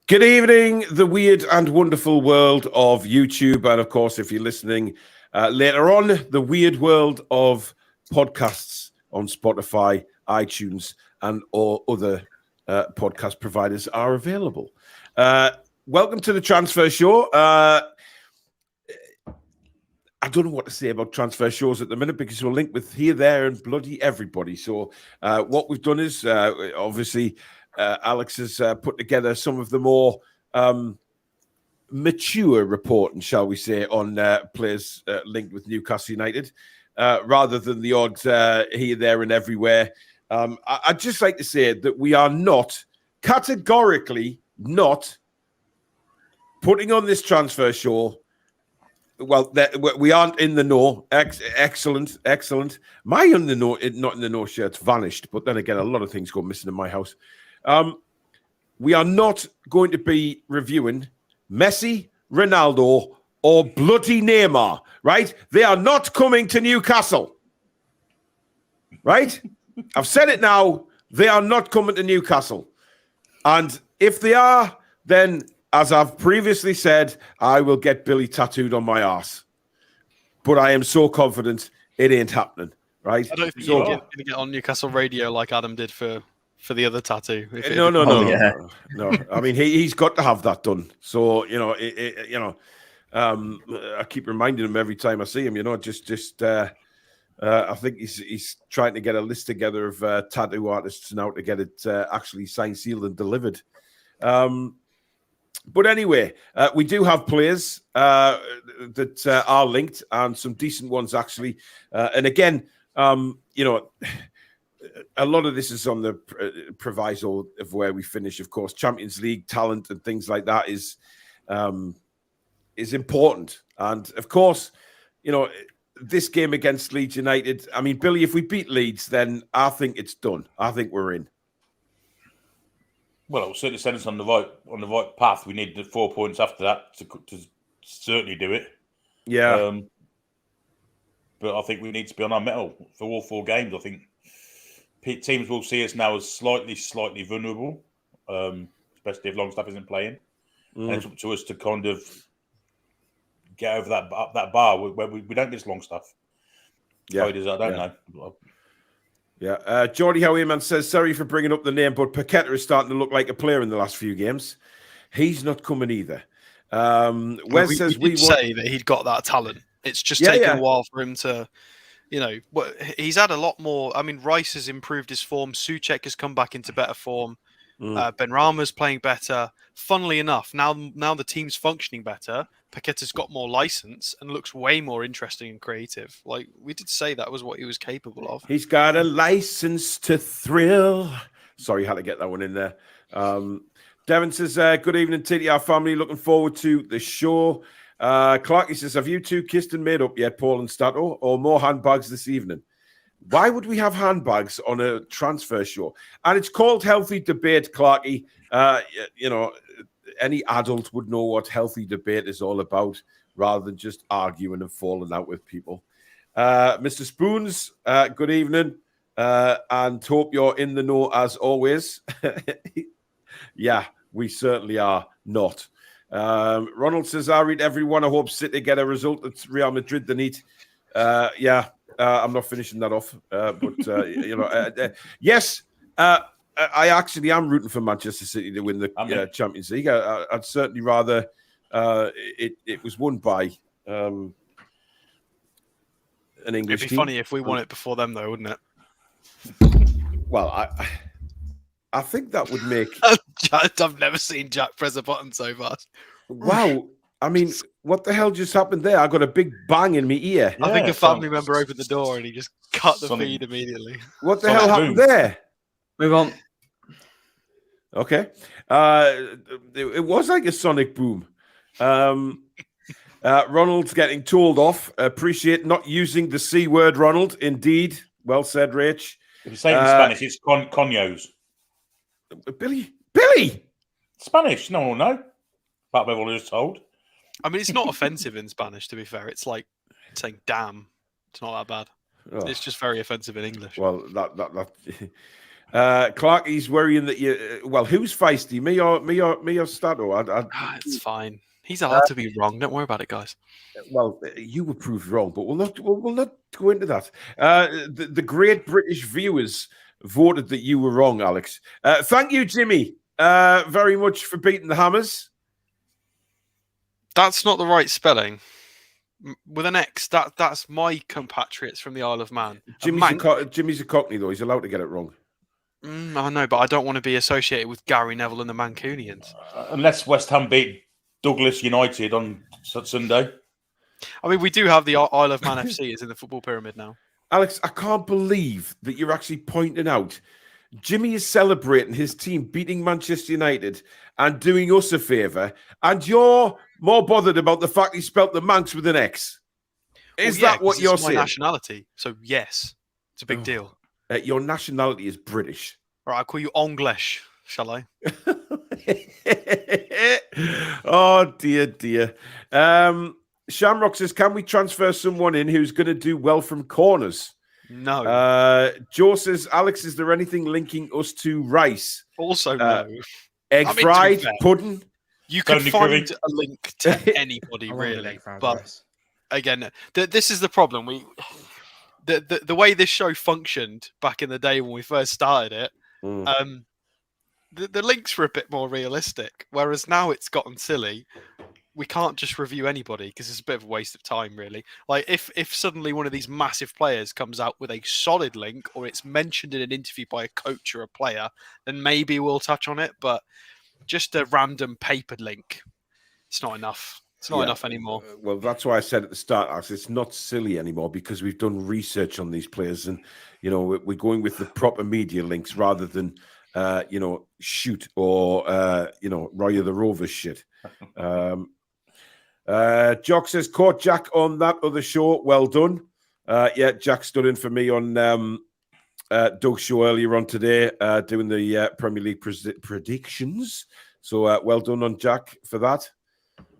Good evening, the weird and wonderful world of YouTube. And of course, if you're listening later on, the weird world of podcasts on Spotify, iTunes, and all other podcast providers are available. Welcome to the Transfer Show. I don't know what to say about transfer shows at the minute because we're linked with here, there, and bloody everybody. So what we've done is obviously Alex has put together some of the more mature reporting, shall we say, on players linked with Newcastle United, rather than the odd here, there, and everywhere. I'd just like to say that we are not, categorically not, putting on this transfer show. Well, we aren't in the know. Excellent. My not in the know shirt's vanished, but then again, a lot of things go missing in my house. We are not going to be reviewing Messi, Ronaldo, or bloody Neymar, right? They are not coming to Newcastle, right? I've said it now. They are not coming to Newcastle. And if they are, then, as I've previously said, I will get Billy tattooed on my arse. But I am so confident it ain't happening, right? I don't think you're going to get on Newcastle radio like Adam did for the other tattoo. No. I mean, he's got to have that done. So, I keep reminding him every time I see him, I think he's trying to get a list together of tattoo artists now to get it actually signed, sealed, and delivered. But anyway, we do have players that are linked, and some decent ones actually. And again, a lot of this is on the proviso of where we finish. Of course, Champions League talent and things like that is important. And of course, this game against Leeds United. I mean, Billy, if we beat Leeds, then I think it's done. I think we're in. Well, it will certainly send us on the right path. We need the 4 points after that to certainly do it. Yeah. But I think we need to be on our mettle for all 4 games. I think teams will see us now as slightly vulnerable, especially if Longstaff isn't playing. And it's up to us to kind of get over that bar where we don't miss Longstaff. Yeah. How it is, I don't know. Yeah, Geordie Howieman says, sorry for bringing up the name, but Paqueta is starting to look like a player in the last few games. He's not coming either. Wes says we say that he'd got that talent. It's just taken a while for him to, he's had a lot more. I mean, Rice has improved his form. Souček has come back into better form. Benrahma's playing better. Funnily enough, now the team's functioning better. Paqueta's got more license and looks way more interesting and creative. Like, we did say that was what he was capable of. He's got a license to thrill. Sorry, had to get that one in there. Devon says, good evening, TTR family. Looking forward to the show. Clarky says, have you two kissed and made up yet, Paul and Stato, or more handbags this evening? Why would we have handbags on a transfer show? And it's called Healthy Debate, Clarky. Any adult would know what healthy debate is all about, rather than just arguing and falling out with people. Mr. Spoons, good evening, and hope you're in the know as always. Yeah, we certainly are not. Ronald says, I read everyone. I hope City get a result at Real Madrid they need. I'm not finishing that off. Yes, I actually am rooting for Manchester City to win the Champions League. I'd certainly rather it was won by an English team. It'd be funny if we won it before them, though, wouldn't it? Well, I think that would make... I've never seen Jack press a button so fast. Wow. I mean, what the hell just happened there? I got a big bang in my ear. I think a family member opened the door and he just cut the feed immediately. What the hell happened there? Move on. Okay. It was like a sonic boom. Ronald's getting told off. Appreciate not using the C word, Ronald. Indeed. Well said, Rach. If you say it in Spanish, it's coños. Billy! Spanish, no one will know. Apart from everyone who's told. I mean, it's not offensive in Spanish, to be fair. It's like saying damn. It's not that bad. Oh. It's just very offensive in English. Well, Clarky's worrying that you. Well, who's feisty? Me or Stato? It's fine. He's allowed to be wrong. Don't worry about it, guys. Well, you were proved wrong, but we'll not go into that. The great British viewers voted that you were wrong, Alex. Thank you, Jimmy, very much for beating the Hammers. That's not the right spelling. With an X, that's my compatriots from the Isle of Man. Jimmy's a Cockney, though. He's allowed to get it wrong. I know, but I don't want to be associated with Gary Neville and the Mancunians. Unless West Ham beat Douglas United on Sunday. I mean, we do have the Isle of Man FC is in the football pyramid now. Alex, I can't believe that you're actually pointing out Jimmy is celebrating his team beating Manchester United and doing us a favour, and you're more bothered about the fact he spelt the Manx with an X. Is that what you're saying? My nationality, so yes, it's a big deal. Your nationality is British. All right, I'll call you English, shall I? Oh, dear. Shamrock says, can we transfer someone in who's going to do well from corners? No. Joe says, Alex, is there anything linking us to Rice? Also no. Egg fried, pudding? You could find a link to anybody, really. But again, this is the problem. The way this show functioned back in the day when we first started it, the links were a bit more realistic. Whereas now it's gotten silly. We can't just review anybody because it's a bit of a waste of time, really. Like if suddenly one of these massive players comes out with a solid link or it's mentioned in an interview by a coach or a player, then maybe we'll touch on it. But just a random papered link, it's not enough. It's not enough anymore. Well, that's why I said at the start, Alex, it's not silly anymore because we've done research on these players and, we're going with the proper media links rather than, shoot or, Roy of the Rovers shit. Jock says, caught Jack on that other show. Well done. Jack stood in for me on Doug's show earlier on today, doing the Premier League predictions. So well done on Jack for that.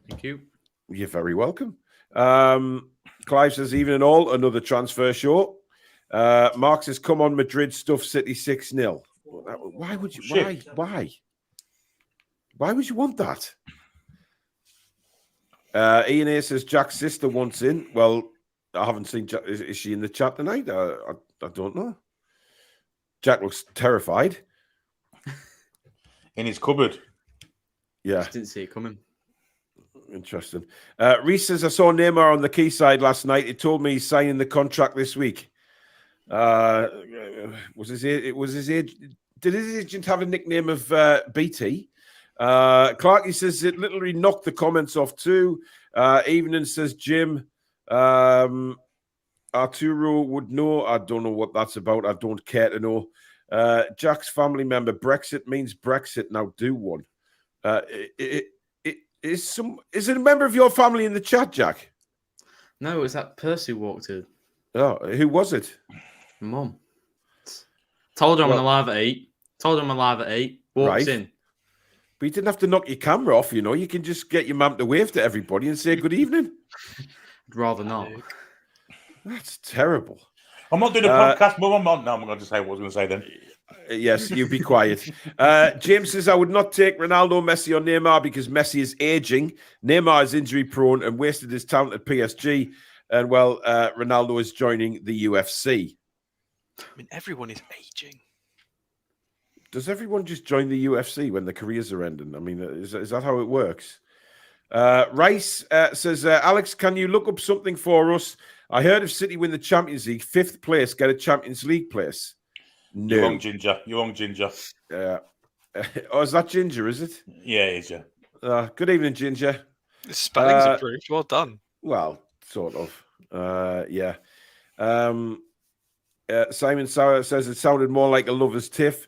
Thank you. You're very welcome. Clive says, even in all, another transfer show. Mark says, come on, Madrid, stuff City 6-0. Why would you? Why? Why would you want that? Ian A says, Jack's sister wants in. Well, I haven't seen Jack. Is she in the chat tonight? I don't know. Jack looks terrified. In his cupboard. Yeah. Just didn't see it coming. Interesting. Reese says, I saw Neymar on the quayside last night. He told me he's signing the contract this week. Was his age? Did his agent have a nickname of BT? Clarky says it literally knocked the comments off too. Evening says Jim. Arturo would know. I don't know what that's about. I don't care to know. Jack's family member. Brexit means Brexit. Now do one. Is it a member of your family in the chat, Jack? No, it was that Percy walked in. Oh, who was it? Mum. Told her I'm alive at 8. Walks in. But you didn't have to knock your camera off, You can just get your mum to wave to everybody and say good evening. I'd rather not. That's terrible. I'm not doing a podcast, Mum. I'm going to say what I was going to say then. Yes, you be quiet. James says, I would not take Ronaldo, Messi, or Neymar because Messi is aging. Neymar is injury prone and wasted his talent at PSG. And, Ronaldo is joining the UFC. I mean, everyone is aging. Does everyone just join the UFC when their careers are ending? I mean, is that how it works? Rice says, Alex, can you look up something for us? I heard if City win the Champions League, 5th place, get a Champions League place. No. You're wrong, Ginger. Oh, is that Ginger, is it? Yeah, it is, yeah. Good evening, Ginger. The spelling's improved. Well done. Well, sort of. Yeah. Simon Sauer says it sounded more like a lover's tiff.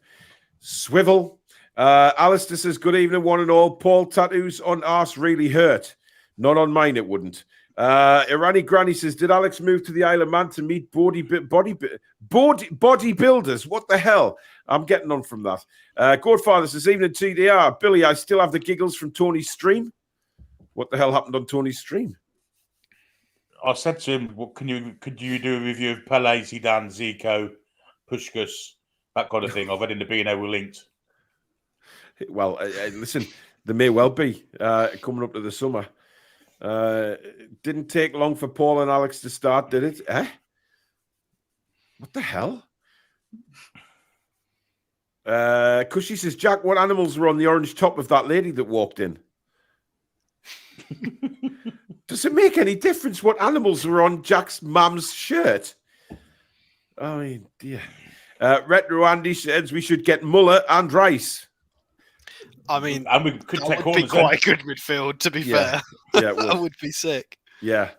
Swivel. Alistair says, good evening, one and all. Paul, tattoos on arse really hurt. Not on mine, it wouldn't. Irani Granny says, did Alex move to the Isle of Man to meet bodybuilders? What the hell? I'm getting on from that. Godfather says, evening TDR. Billy, I still have the giggles from Tony's stream. What the hell happened on Tony's stream? I said to him, could you do a review of Pele, Zidane, Zico, Puskás, that kind of thing? I've read in the B&O we're linked. Well, listen, there may well be coming up to the summer. Didn't take long for Paul and Alex to start, did it? What the hell? Cushy says, Jack, what animals were on the orange top of that lady that walked in? Does it make any difference what animals were on Jack's mum's shirt? Oh, dear. Retro Andy says we should get Muller and Rice. I mean, and we could take would be quite a good midfield, to be fair. Yeah, that would be sick. Yeah.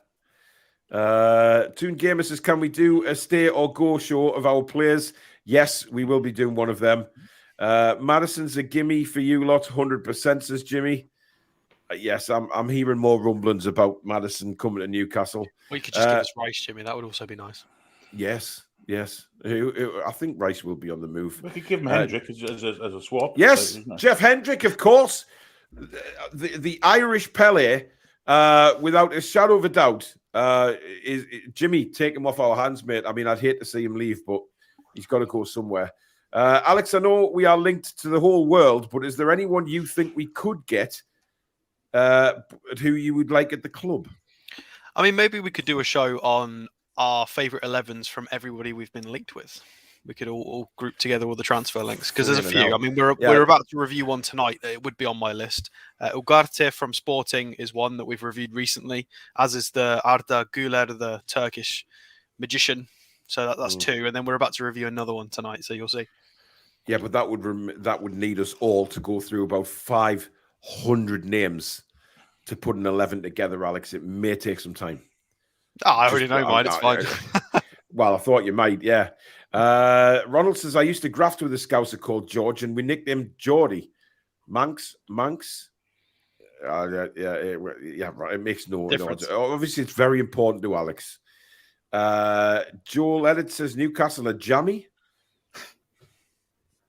Toon Gamer says, can we do a stay or go show of our players? Yes, we will be doing one of them. Madison's a gimme for you lot, 100%, says Jimmy. Yes, I'm hearing more rumblings about Madison coming to Newcastle. Well, you could just give us Rice, Jimmy. That would also be nice. Yes. I think Rice will be on the move. We could give him Hendrick as a swap. Yes, Jeff Hendrick, of course. The Irish Pele, without a shadow of a doubt, is Jimmy, take him off our hands, mate. I mean, I'd hate to see him leave, but he's got to go somewhere. Alex, I know we are linked to the whole world, but is there anyone you think we could get who you would like at the club? I mean, maybe we could do a show on our favourite 11s from everybody we've been linked with. We could all group together all the transfer links because there's a few. I mean, we're about to review one tonight that it would be on my list. Ugarte from Sporting is one that we've reviewed recently, as is the Arda Güler, the Turkish magician. So that's two, and then we're about to review another one tonight. So you'll see. Yeah, but that would need us all to go through about 500 names to put an 11 together, Alex. It may take some time. Oh, I already know mine. It's fine. Well, I thought you might, yeah. Ronald says, I used to graft with a Scouser called George, and we nicknamed him Geordie. Manx? Yeah, right. It makes no difference. Obviously, it's very important to Alex. Joel Edit says, Newcastle are jammy.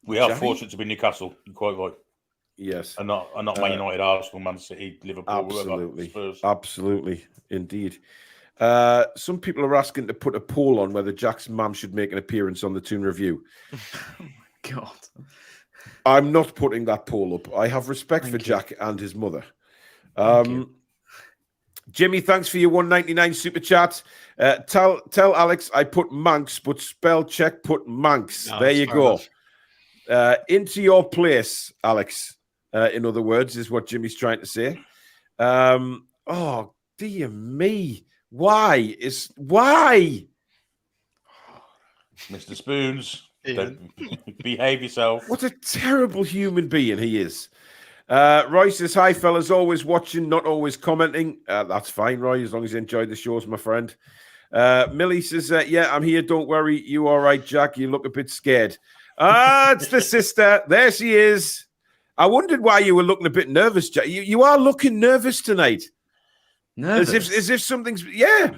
We are fortunate to be Newcastle. You're quite right. Yes. And not Man United, Arsenal, Man City, Liverpool, absolutely. Spurs. Absolutely. Indeed. Some people are asking to put a poll on whether Jack's mum should make an appearance on the Toon Review. Oh my God. I'm not putting that poll up. I have respect for Jack and his mother. Jimmy, thanks for your $1.99 super chat. Tell Alex I put Manx, but spell check put Manx. No, there you go. Into your place, Alex. In other words, is what Jimmy's trying to say. Oh, dear me. Why? Mr. Spoons, behave yourself. What a terrible human being he is. Roy says, hi, fellas, always watching, not always commenting. That's fine, Roy, as long as you enjoyed the shows, my friend. Millie says, yeah, I'm here, don't worry. You all right, Jack? You look a bit scared. It's the sister. There she is. I wondered why you were looking a bit nervous, Jack. You are looking nervous tonight. Nervous? As if something's... Yeah.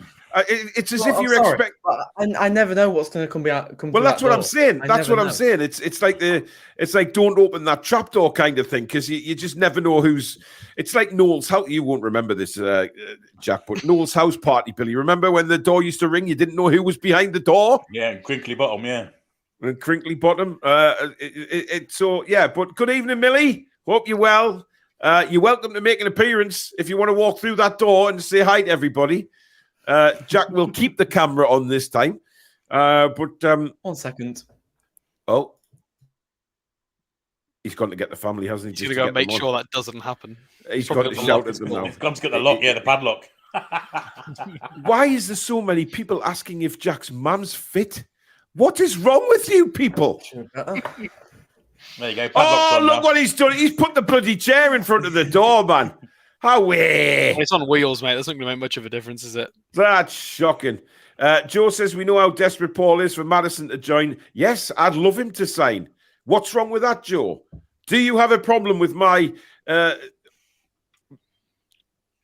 It's as if you're expecting. I never know what's going to come well, that's what I'm saying. That's what I'm saying. It's like don't open that trapdoor kind of thing because you just never know who's. It's like Noel's house. You won't remember this, Jack, but Noel's house party, Billy. Remember when the door used to ring? You didn't know who was behind the door. Yeah, and crinkly bottom. Yeah, and crinkly bottom. So yeah. But good evening, Millie. Hope you're well. You're welcome to make an appearance if you want to walk through that door and say hi to everybody. Jack will keep the camera on this time. But 1 second. Oh. He's gone to get the family, hasn't he? He's going to go make sure that doesn't happen. He's got to shout at them now. He's gone to get the lock, the padlock. Why is there so many people asking if Jack's mum's fit? What is wrong with you people? There you go. Oh, look what he's done. He's put the bloody chair in front of the door, man. It's on wheels, mate. That's not going to make much of a difference, is it? That's shocking. Joe says, we know how desperate Paul is for Madison to join. Yes, I'd love him to sign. What's wrong with that, Joe? Do you have a problem with my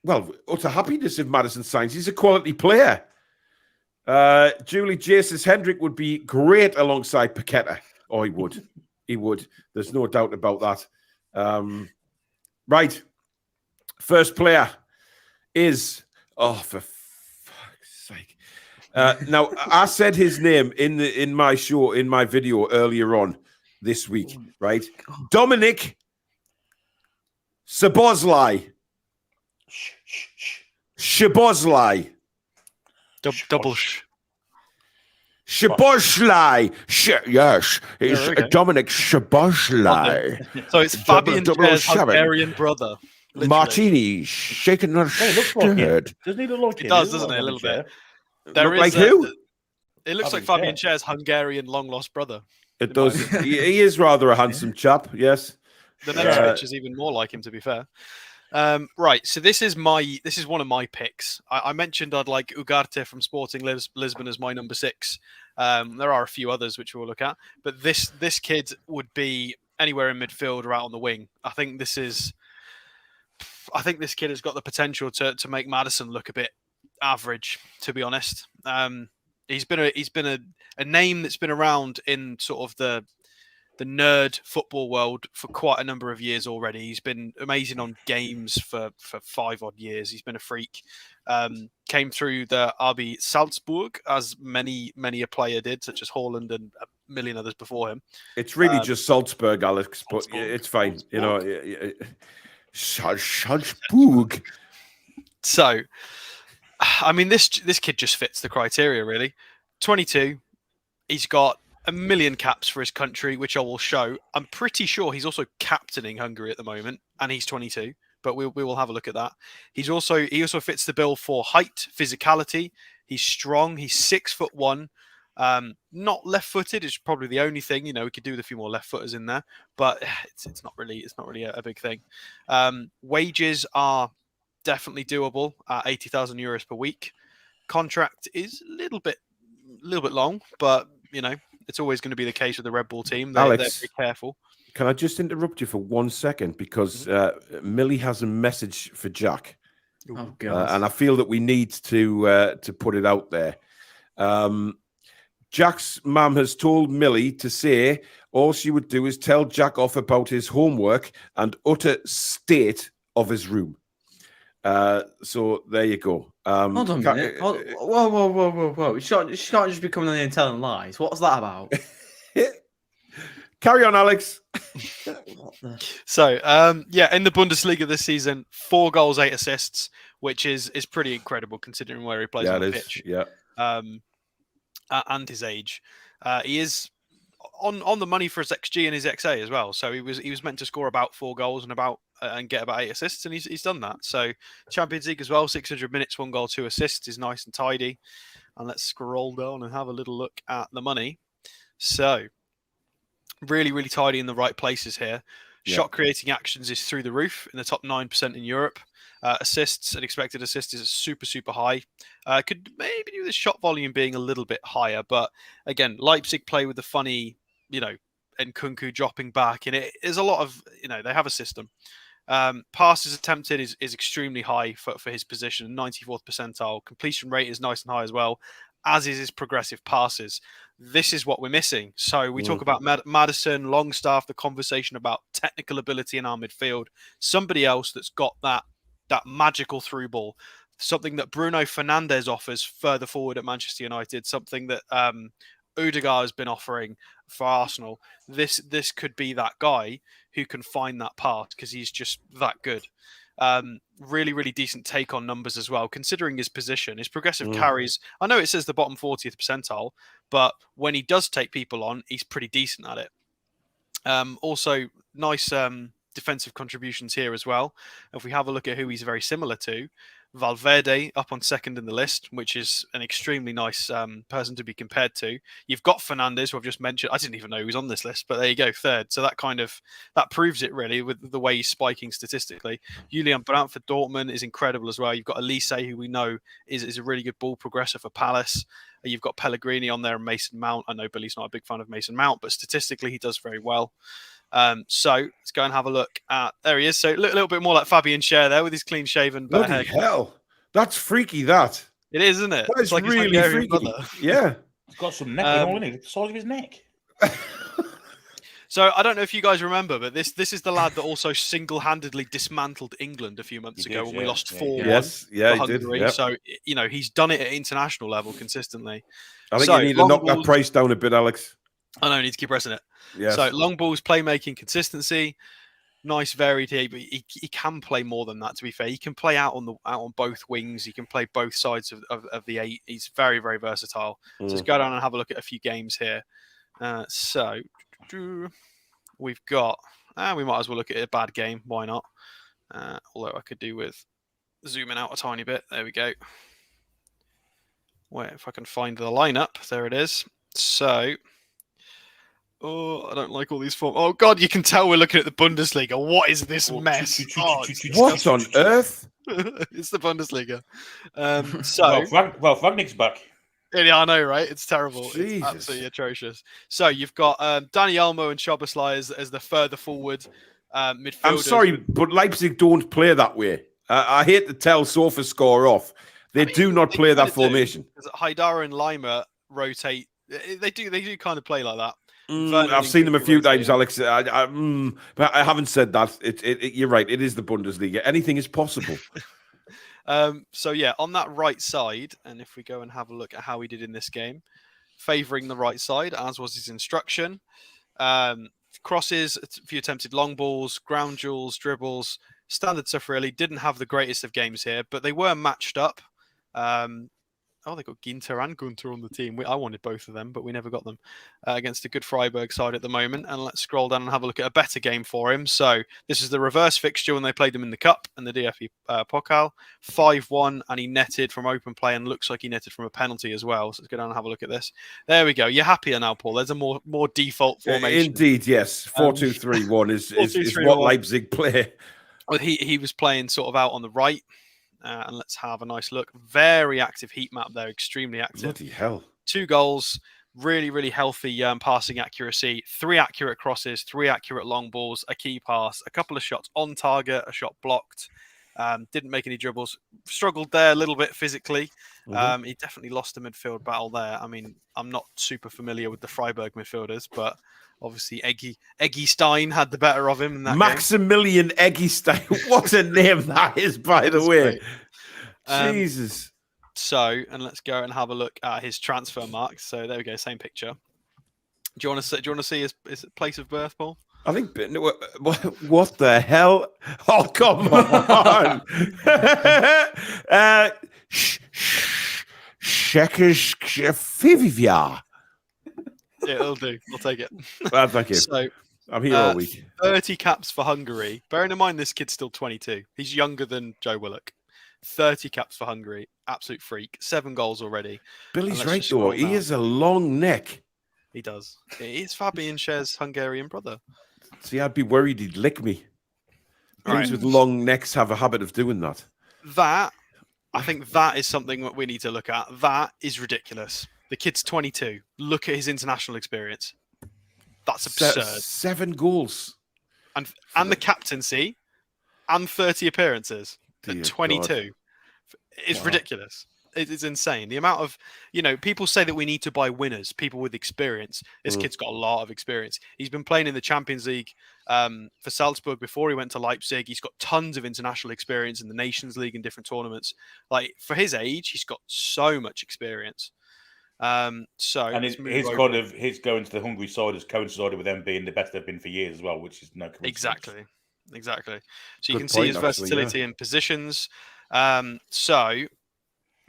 utter happiness if Maddison signs? He's a quality player. Julie J says Hendrick would be great alongside Paqueta. Oh, he would. He would. There's no doubt about that. Right. First player is... Oh, for fuck's sake. Now, I said his name in my video earlier on this week, right? Dominik Szoboszlai. Szoboszlai. Double sh. Szoboszlai. Yes, it's Dominik Szoboszlai. So it's Fabian Cher's Hungarian brother. Literally. Martini shaken not stirred. Doesn't he look like it? It does, doesn't it? A little bit. Look like who? It looks like Fabian Cher's Hungarian long-lost brother. It does. He is rather a handsome chap, yes. The next picture is even more like him, to be fair. Right, so this is one of my picks. I mentioned I'd like Ugarte from Sporting Lisbon as my number 6. There are a few others which we'll look at, but this kid would be anywhere in midfield or out on the wing. I think this kid has got the potential to make Maddison look a bit average, to be honest. He's been a name that's been around in sort of the nerd football world for quite a number of years already. He's been amazing on games for 5 odd years. He's been a freak. Came through the RB Salzburg, as many a player did, such as Haaland and a million others before him. It's really just Salzburg, Alex, but it's fine. You know, Salzburg. So, I mean, this kid just fits the criteria, really. 22. He's got a million caps for his country, which I will show. I'm pretty sure he's also captaining Hungary at the moment, and he's 22. But we will have a look at that. He also fits the bill for height, physicality. He's strong. He's 6'1". Not left-footed is probably the only thing. You know, we could do with a few more left-footers in there, but it's not really a big thing. Wages are definitely doable at 80,000 euros per week. Contract is a little bit long, but you know, it's always going to be the case with the Red Bull team. They're very careful. Can I just interrupt you for 1 second? Because Millie has a message for Jack. Oh, God. And I feel that we need to put it out there. Jack's mum has told Millie to say all she would do is tell Jack off about his homework and utter state of his room. So there you go. Hold on a minute. Whoa. She can't just be coming in here and telling lies. What's that about? Carry on, Alex. So, in the Bundesliga this season, 4 goals, 8 assists, which is pretty incredible considering where he plays on the pitch. Yeah. And his age. He is on the money for his XG and his XA as well. So he was meant to score about 4 goals and get about 8 assists, and he's done that. So Champions League as well, 600 minutes, 1 goal, 2 assists is nice and tidy. And let's scroll down and have a little look at the money. So really, really tidy in the right places here. Yeah. Shot creating actions is through the roof in the top 9% in Europe. Assists and expected assists is super, super high. Could maybe do the shot volume being a little bit higher, but again, Leipzig play with the funny, and Kunku dropping back, and it is a lot of, they have a system. Passes attempted is extremely high for his position, 94th percentile. Completion rate is nice and high as well, as is his progressive passes. This is what we're missing. So we talk about Maddison, Longstaff, the conversation about technical ability in our midfield. Somebody else that's got that magical through ball, something that Bruno Fernandes offers further forward at Manchester United, something that Odegaard has been offering for Arsenal. This could be that guy who can find that path because he's just that good. Really, really decent take on numbers as well, considering his position. His progressive carries, I know it says the bottom 40th percentile, but when he does take people on, he's pretty decent at it. Also, nice defensive contributions here as well. If we have a look at who he's very similar to, Valverde up on second in the list, which is an extremely nice person to be compared to. You've got Fernandes, who I've just mentioned. I didn't even know he was on this list, but there you go, third. So that proves it really with the way he's spiking statistically. Julian Brandt for Dortmund is incredible as well. You've got Elise, who we know is a really good ball progressor for Palace. You've got Pellegrini on there and Mason Mount. I know Billy's not a big fan of Mason Mount, but statistically he does very well. So let's go and have a look at. There he is. So a little bit more like Fabian Schär there with his clean shaven. Bloody hell, that's freaky. That it is, isn't it? It's like really freaky. Brother. Yeah, he's got some neck and all, isn't he? The size of his neck. So I don't know if you guys remember, but this is the lad that also single-handedly dismantled England a few months ago when we lost 4-1. Yes, yeah, he did. Yep. So he's done it at international level consistently. I think you need to knock that price down a bit, Alex. I know, I need to keep pressing it. Yes. So long balls, playmaking, consistency, nice varied here, but he can play more than that. To be fair, he can play out on both wings. He can play both sides of the 8. He's very, very versatile. So let's go down and have a look at a few games here. So we've got. We might as well look at a bad game. Why not? Although I could do with zooming out a tiny bit. There we go. Wait, if I can find the lineup. There it is. So. Oh, I don't like all these forms. Oh, God, you can tell we're looking at the Bundesliga. What is this mess? What on earth? It's the Bundesliga. Well, Ragnick's back. Yeah, I know, right? It's terrible. Jesus. It's absolutely atrocious. So you've got Dani Olmo and Szoboszlai as the further forward midfielders. I'm sorry, but Leipzig don't play that way. I hate to tell SofaScore off. They do not play that formation. Haidara and Lima rotate. They do kind of play like that. I've seen them a few times, Alex. But I haven't said that. You're right. It is the Bundesliga. Anything is possible. So yeah, on that right side, and if we go and have a look at how he did in this game, favouring the right side, as was his instruction. Crosses, a few attempted long balls, ground duels, dribbles, standard stuff really. Didn't have the greatest of games here, but they were matched up. They got Ginter and Gunter on the team. I wanted both of them, but we never got them against a good Freiburg side at the moment. And let's scroll down and have a look at a better game for him. So this is the reverse fixture when they played them in the Cup and the DFB Pokal. 5-1, and he netted from open play and looks like he netted from a penalty as well. So let's go down and have a look at this. There we go. You're happier now, Paul. There's a more default formation. Indeed, yes. 4-2-3-1 is what Leipzig play. Well, he was playing sort of out on the right. And let's have a nice look. Very active heat map there, extremely active. Bloody hell. 2 goals, really, really healthy passing accuracy, 3 accurate crosses, 3 accurate long balls, a key pass, a couple of shots on target, a shot blocked. Didn't make any dribbles. Struggled there a little bit physically. He definitely lost the midfield battle there. I mean, I'm not super familiar with the Freiburg midfielders, but obviously Eggy Stein had the better of him in that Maximilian game. Eggy Stein. What a name that is, by the way. Jesus. So, and let's go and have a look at his transfer marks. So there we go, same picture. Do you want to see his place of birth, Paul? I think. What the hell? Oh, come on! Czechoslovakia. Yeah, it'll do. I'll take it. Well, thank you. So, I'm here all week. 30 caps for Hungary. Bearing in mind this kid's still 22. He's younger than Joe Willock. 30 caps for Hungary. Absolute freak. 7 goals already. Billy's right, though. He has a long neck. He does. He's Fabian Schär's Hungarian brother. See, I'd be worried he'd lick me. Things with long necks have a habit of doing that. I think that is something that we need to look at. That is ridiculous. The kid's 22. Look at his international experience. That's absurd. 7 goals. And the captaincy and 30 appearances at 22. God. It's ridiculous. It is insane. The amount of, people say that we need to buy winners, people with experience. This kid's got a lot of experience. He's been playing in the Champions League for Salzburg before he went to Leipzig. He's got tons of international experience in the Nations League and different tournaments. Like, for his age, he's got so much experience. And his going to the Hungary side has coincided with them being the best they've been for years as well, which is no coincidence. Exactly. So you can see his versatility in positions. So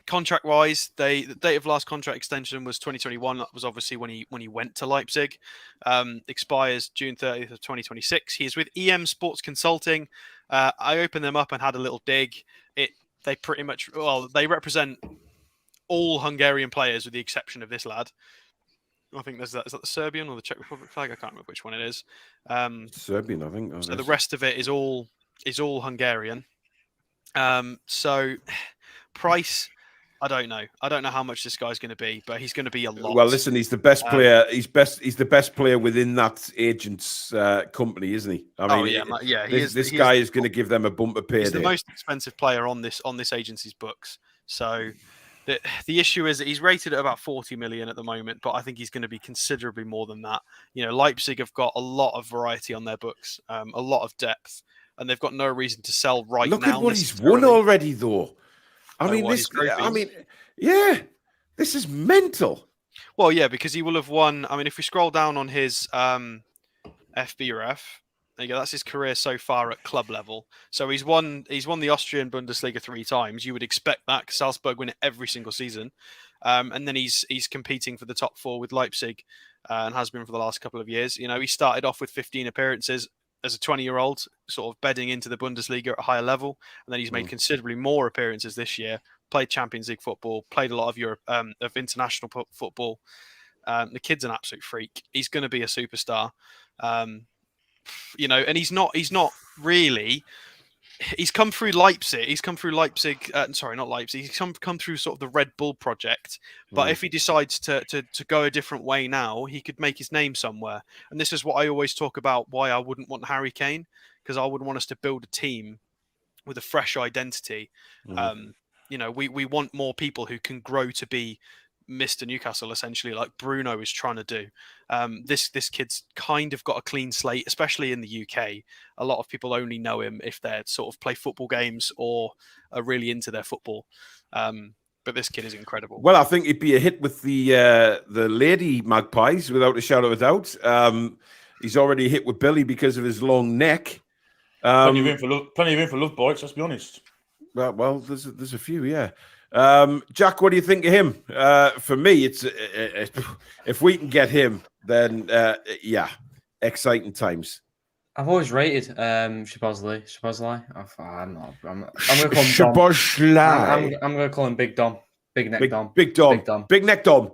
contract-wise, the date of last contract extension was 2021. That was obviously when he went to Leipzig. Expires June 30th of 2026. He is with EM Sports Consulting. I opened them up and had a little dig. they pretty much they represent all Hungarian players with the exception of this lad. I think is that the Serbian or the Czech Republic flag? I can't remember which one it is. Serbian, I think. So the rest of it is all Hungarian. So price, I don't know. I don't know how much this guy's going to be, but he's going to be a lot. Well, listen, he's the best player. He's the best player within that agent's company, isn't he? I mean, this guy is going to give them a bumper payday. He's the most expensive player on this agency's books. So the issue is that he's rated at about 40 million at the moment, but I think he's going to be considerably more than that. You know, Leipzig have got a lot of variety on their books, a lot of depth, and they've got no reason to sell now. Look at what he's won already, though. This is mental. Well, yeah, because he will have won. I mean, if we scroll down on his FBref, there you go. That's his career so far at club level. So he's won the Austrian Bundesliga 3 times. You would expect that because Salzburg win it every single season. And then he's competing for the top 4 with Leipzig and has been for the last couple of years. You know, he started off with 15 appearances as a 20-year-old, sort of bedding into the Bundesliga at a higher level. And then he's made considerably more appearances this year, played Champions League football, played a lot of of international football. The kid's an absolute freak. He's going to be a superstar. You know, and he's not really. He's come through Leipzig. He's come through Leipzig. Sorry, not Leipzig. He's come through sort of the Red Bull project. But if he decides to go a different way now, he could make his name somewhere. And this is what I always talk about. Why I wouldn't want Harry Kane, because I would want us to build a team with a fresh identity. You know, we want more people who can grow to be Mr. Newcastle, essentially, like Bruno is trying to do. This kid's kind of got a clean slate, especially in the UK. A lot of people only know him if they sort of play football games or are really into their football. But this kid is incredible. Well, I think he'd be a hit with the Lady Magpies, without a shadow of a doubt. He's already hit with Billy because of his long neck. Plenty of room for love bites, let's be honest. Well, there's a few, yeah. Jack, what do you think of him? For me, it's if we can get him, then exciting times. I've always rated Szoboszlai. I'm going to call him Szoboszlai. I'm going to call him Big Dom. Big Neck Dom. Big Neck Dom.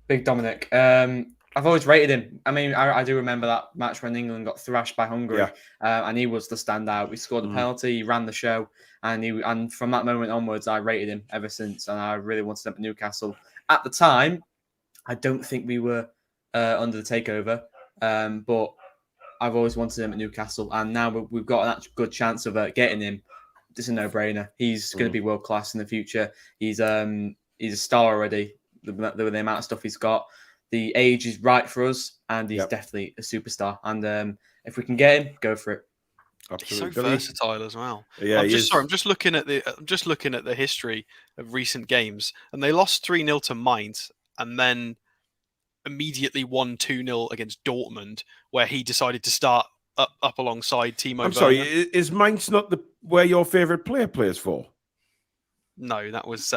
Big Dominik. I've always rated him. I mean, I do remember that match when England got thrashed by Hungary, and he was the standout. He scored the penalty, he ran the show, and from that moment onwards, I rated him ever since, and I really wanted him at Newcastle. At the time, I don't think we were under the takeover, but I've always wanted him at Newcastle, and now we've got a good chance of getting him. It's a no-brainer. He's going to be world class in the future. He's a star already. The amount of stuff he's got. The age is right for us, and he's definitely a superstar. And if we can get him, go for it. Absolutely. He's so versatile as well. Yeah, I'm just looking at the history of recent games, and they lost 3-0 to Mainz, and then immediately won 2-0 against Dortmund, where he decided to start up alongside Timo Werner. Sorry, is Mainz not where your favourite player plays for? No, that was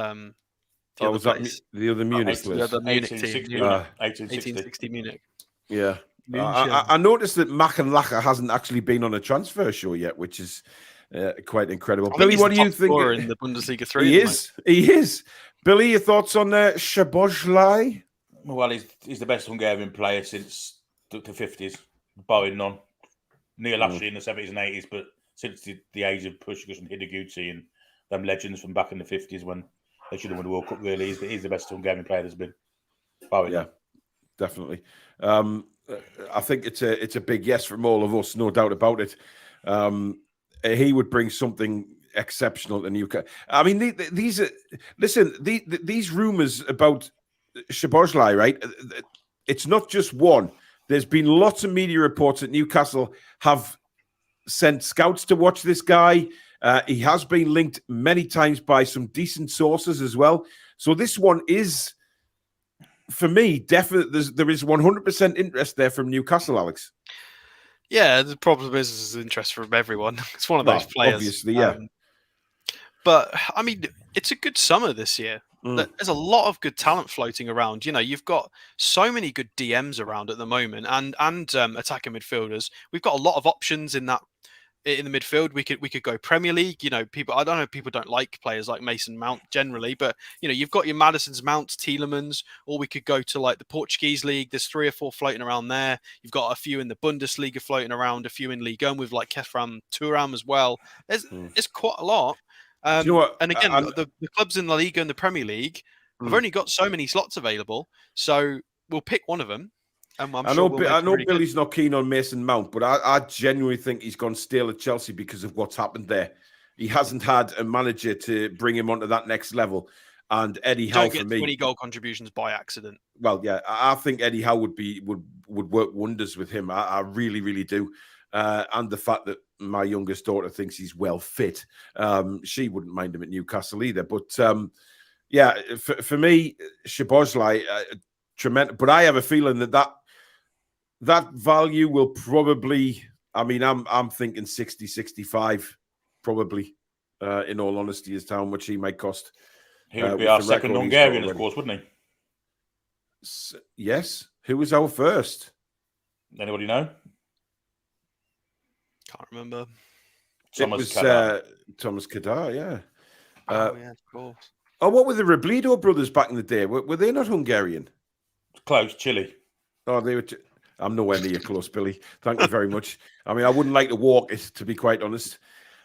was that the other Munich the other Munich team. 1860 Munich. Yeah. I noticed that Mackenlacher hasn't actually been on a transfer show yet, which is quite incredible. Billy, what do you think? In the Bundesliga 3, he is. Billy, your thoughts on Szoboszlai? Well, he's the best Hungarian player since the 50s, barring none. Neil Ashley in the 70s and 80s, but since the age of Puskas and Hidegkuti and them legends from back in the 50s when they should have won the World Cup, really, he's the best Hungarian player there's been. Barring none. Definitely. I think it's a big yes from all of us, no doubt about it. He would bring something exceptional to Newcastle. I mean, these rumours about Szoboszlai, right? It's not just one. There's been lots of media reports that Newcastle have sent scouts to watch this guy. He has been linked many times by some decent sources as well. So this one is, for me, definitely there is 100% interest there from Newcastle, Alex. Yeah, the problem is there's interest from everyone. It's one of those players. Obviously, yeah. But, I mean, it's a good summer this year. There's a lot of good talent floating around. You know, you've got so many good DMs around at the moment and attacking midfielders. We've got a lot of options in that in the midfield. We could go Premier League. You know, I don't know if people don't like players like Mason Mount generally, but you know, you've got your Madisons, Mounts, Tielemans, or we could go to like the Portuguese league. There's 3 or 4 floating around there. You've got a few in the Bundesliga floating around, a few in Ligue 1 with like Kefram Turam as well. It's quite a lot. Do you know what? And again, the clubs in La Liga and the Premier League have only got so many slots available, so we'll pick one of them. I know Billy's not keen on Mason Mount, but I genuinely think he's gone stale at Chelsea because of what's happened there. He hasn't had a manager to bring him onto that next level. And Eddie Howe, for me, 20 goal contributions by accident. Well, yeah, I think Eddie Howe would work wonders with him. I really, really do. And the fact that my youngest daughter thinks he's well fit, she wouldn't mind him at Newcastle either. But yeah, for me, Szoboszlai, tremendous. But I have a feeling that value will probably, I mean, I'm thinking 60, 65, probably, in all honesty, as to how much he might cost. He would be our second Hungarian, of course, wouldn't he? Yes. Who was our first? Anybody know? Can't remember. Thomas Kadar, yeah. Yeah, of course. Oh, what were the Robledo brothers back in the day? Were they not Hungarian? Close, Chile. Oh, they were. I'm nowhere near close, Billy. Thank you very much. I mean, I wouldn't like to walk it, to be quite honest.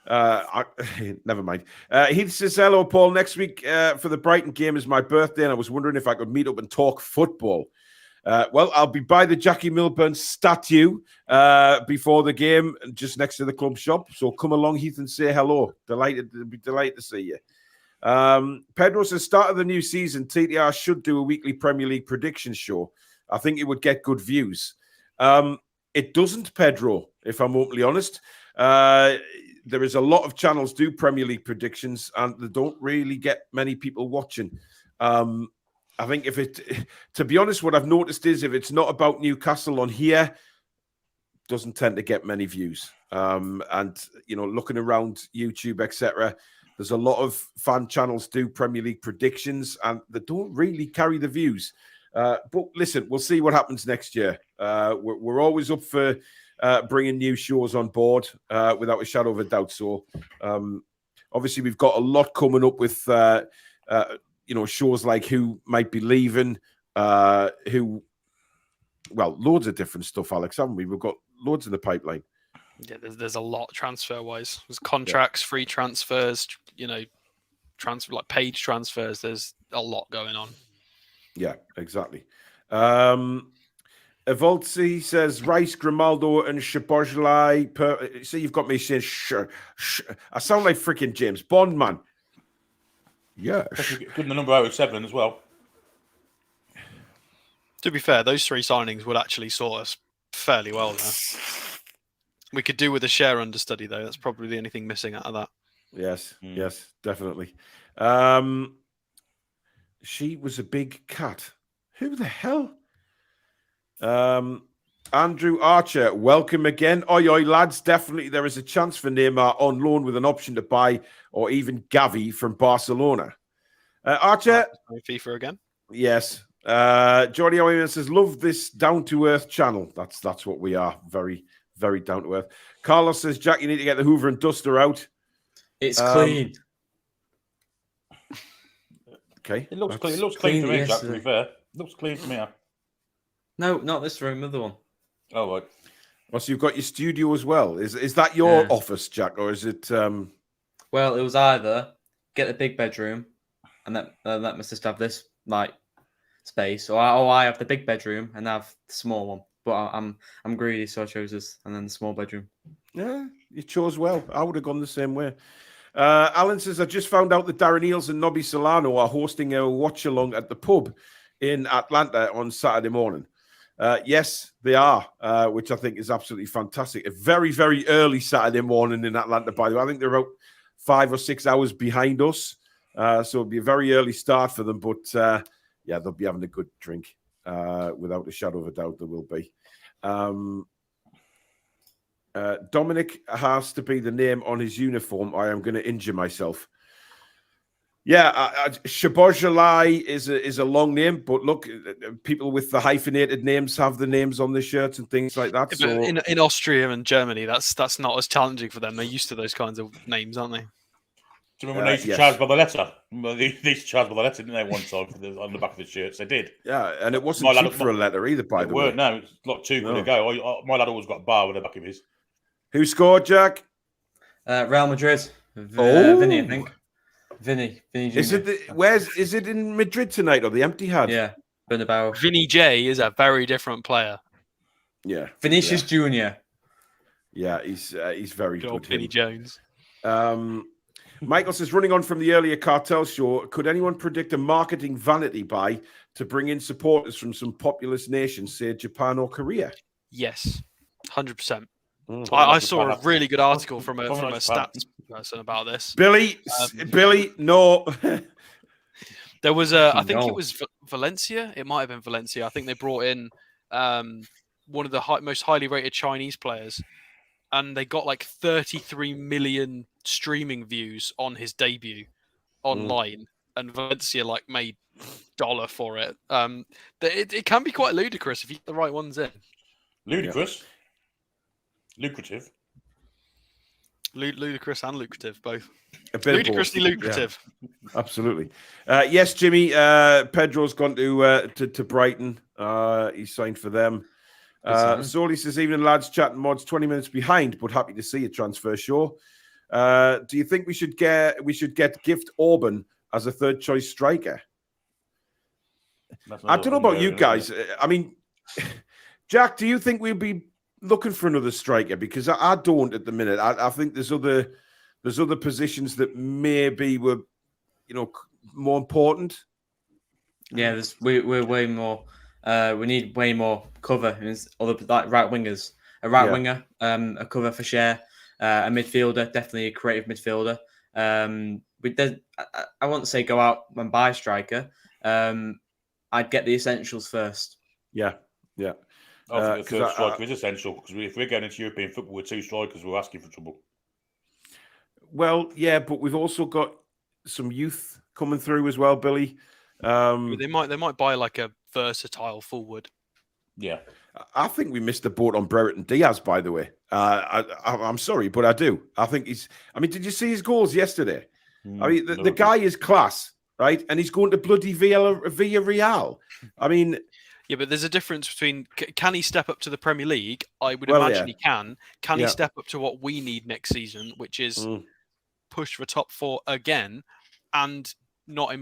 Never mind. He says, hello, Paul. Next week for the Brighton game is my birthday, and I was wondering if I could meet up and talk football. Well, I'll be by the Jackie Milburn statue before the game, just next to the club shop. So come along, Heath, and say hello. Delighted to see you. Pedro says, start of the new season, TTR should do a weekly Premier League prediction show. I think it would get good views. It doesn't, Pedro, if I'm openly honest. There is a lot of channels do Premier League predictions, and they don't really get many people watching. I think to be honest, what I've noticed is if it's not about Newcastle on here, doesn't tend to get many views. And, you know, looking around YouTube, etc., there's a lot of fan channels do Premier League predictions, and they don't really carry the views. But listen, we'll see what happens next year. We're always up for bringing new shows on board without a shadow of a doubt. So obviously we've got a lot coming up with, shows like who might be leaving, loads of different stuff, Alex, haven't we? We've got loads in the pipeline. Yeah, there's a lot transfer-wise. There's contracts, free transfers, page transfers. There's a lot going on. Yeah, exactly. Evoltzi says Rice, Grimaldo, and Szoboszlai. See, you've got me saying I sound like freaking James Bond, man. Yeah. Good in the number 7 as well. To be fair, those 3 signings would actually sort us fairly well now. We could do with a share understudy, though. That's probably the only thing missing out of that. Yes, yes, definitely. She was a big cat. Who the hell? Andrew Archer, welcome again. Oi, oi, lads. Definitely there is a chance for Neymar on loan with an option to buy or even Gavi from Barcelona. Archer. FIFA again? Yes. Jordi Owen says, love this down-to-earth channel. That's what we are. Very, very down-to-earth. Carlos says, Jack, you need to get the Hoover and duster out. It's clean. Okay. It looks clean. It looks clean to me, Jack, to be fair. It looks clean to me. No, not this room, other one. Oh, right. Well, so you've got your studio as well. Is that your office, Jack, or is it... Well, it was either get the big bedroom and let my sister have this space, or I have the big bedroom and have the small one. But I'm greedy, so I chose this and then the small bedroom. Yeah, you chose well. I would have gone the same way. Alan says, I just found out that Darren Eales and Nobby Solano are hosting a watch-along at the pub in Atlanta on Saturday morning. Yes, they are, which I think is absolutely fantastic. A very, very early Saturday morning in Atlanta, by the way. I think they're about 5 or 6 hours behind us. So it'll be a very early start for them. But, they'll be having a good drink. Without a shadow of a doubt, there will be. Dominik has to be the name on his uniform. I am going to injure myself. Yeah, Szoboszlai is a long name, but look, people with the hyphenated names have the names on the shirts and things like that. So in Austria and Germany, that's not as challenging for them. They're used to those kinds of names, aren't they? Do you remember when they used to charge by the letter? They used to charge by the letter, didn't they, one time on the back of the shirts? They did. Yeah, and it wasn't cheap for a letter either, by the way. No, it's like £2 a go. My lad always got a bar with the back of his. Who scored, Jack? Real Madrid. Vinny, I think. Vinny Jr. Is it in Madrid tonight or the Empty Head? Yeah, Bernabeu. Vinny J is a very different player. Yeah, Vinicius Jr. Yeah, he's very good. Vinny Jones. Michael says, running on from the earlier cartel show, could anyone predict a marketing vanity buy to bring in supporters from some populous nations, say Japan or Korea? Yes, 100%. I saw a really good article from a stats person about this. Billy, no. There was I think it was Valencia. It might have been Valencia. I think they brought in one of the most highly rated Chinese players, and they got like 33 million streaming views on his debut online, and Valencia like made $1 for it. It can be quite ludicrous if you get the right ones in. Ludicrous? Yeah. Lucrative. Ludicrous and lucrative, both. Ludicrously lucrative. Yeah. Absolutely. Yes, Jimmy. Pedro's gone to Brighton. He's signed for them. Soli says, evening lads, chatting mods, 20 minutes behind, but happy to see a transfer show. Do you think we should get Gift Orban as a third choice striker? I don't know about you guys. I mean, Jack, do you think we'll be looking for another striker? Because I don't at the minute. I think there's other positions that maybe were, more important. Yeah, we're way more. We need way more cover. Other like right wingers, a right winger, a cover for Share, a midfielder, definitely a creative midfielder. I won't say go out and buy a striker. I'd get the essentials first. Yeah. I think the third striker is essential, because if we're going into European football with two strikers, we're asking for trouble. Well, yeah, but we've also got some youth coming through as well, Billy. They might buy like a versatile forward. Yeah, I think we missed the boat on Brereton Diaz, by the way. I'm sorry, but I do. I think he's. I mean, did you see his goals yesterday? I mean, the guy is class, right? And he's going to bloody Villarreal. I mean. Yeah, but there's a difference between can he step up to the Premier League? I would imagine he can. Can he step up to what we need next season, which is push for top 4 again and not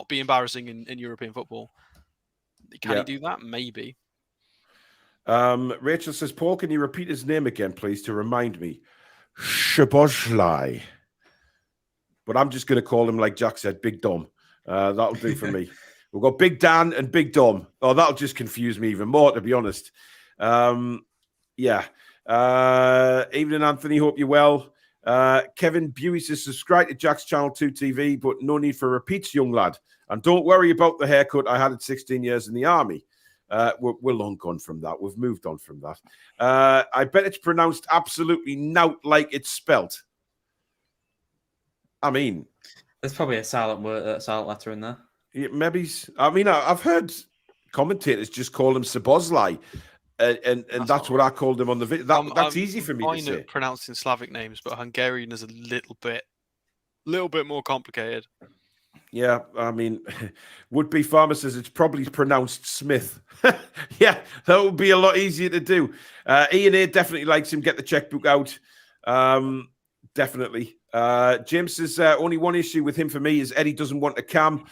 be embarrassing in European football? Can he do that? Maybe. Rachel says, Paul, can you repeat his name again, please, to remind me? Szoboszlai. But I'm just going to call him, like Jack said, Big Dom. That'll do for me. We've got Big Dan and Big Dom. Oh, that'll just confuse me even more, to be honest. Evening, Anthony. Hope you're well. Kevin Buey says, subscribe to Jack's Channel 2 TV, but no need for repeats, young lad. And don't worry about the haircut I had at 16 years in the army. We're long gone from that. We've moved on from that. I bet it's pronounced absolutely nout like it's spelt. I mean... There's probably a silent letter in there. Yeah, maybe. I mean, I've heard commentators just call him Szoboszlai, and that's what I called him on the video. That's easy for me to say. Pronouncing Slavic names, but Hungarian is a little bit more complicated. Yeah, I mean, would-be farmer says it's probably pronounced Smith. Yeah, that would be a lot easier to do. Ian A definitely likes him. Get the checkbook out. Definitely. James says only one issue with him for me is Eddie doesn't want a cam,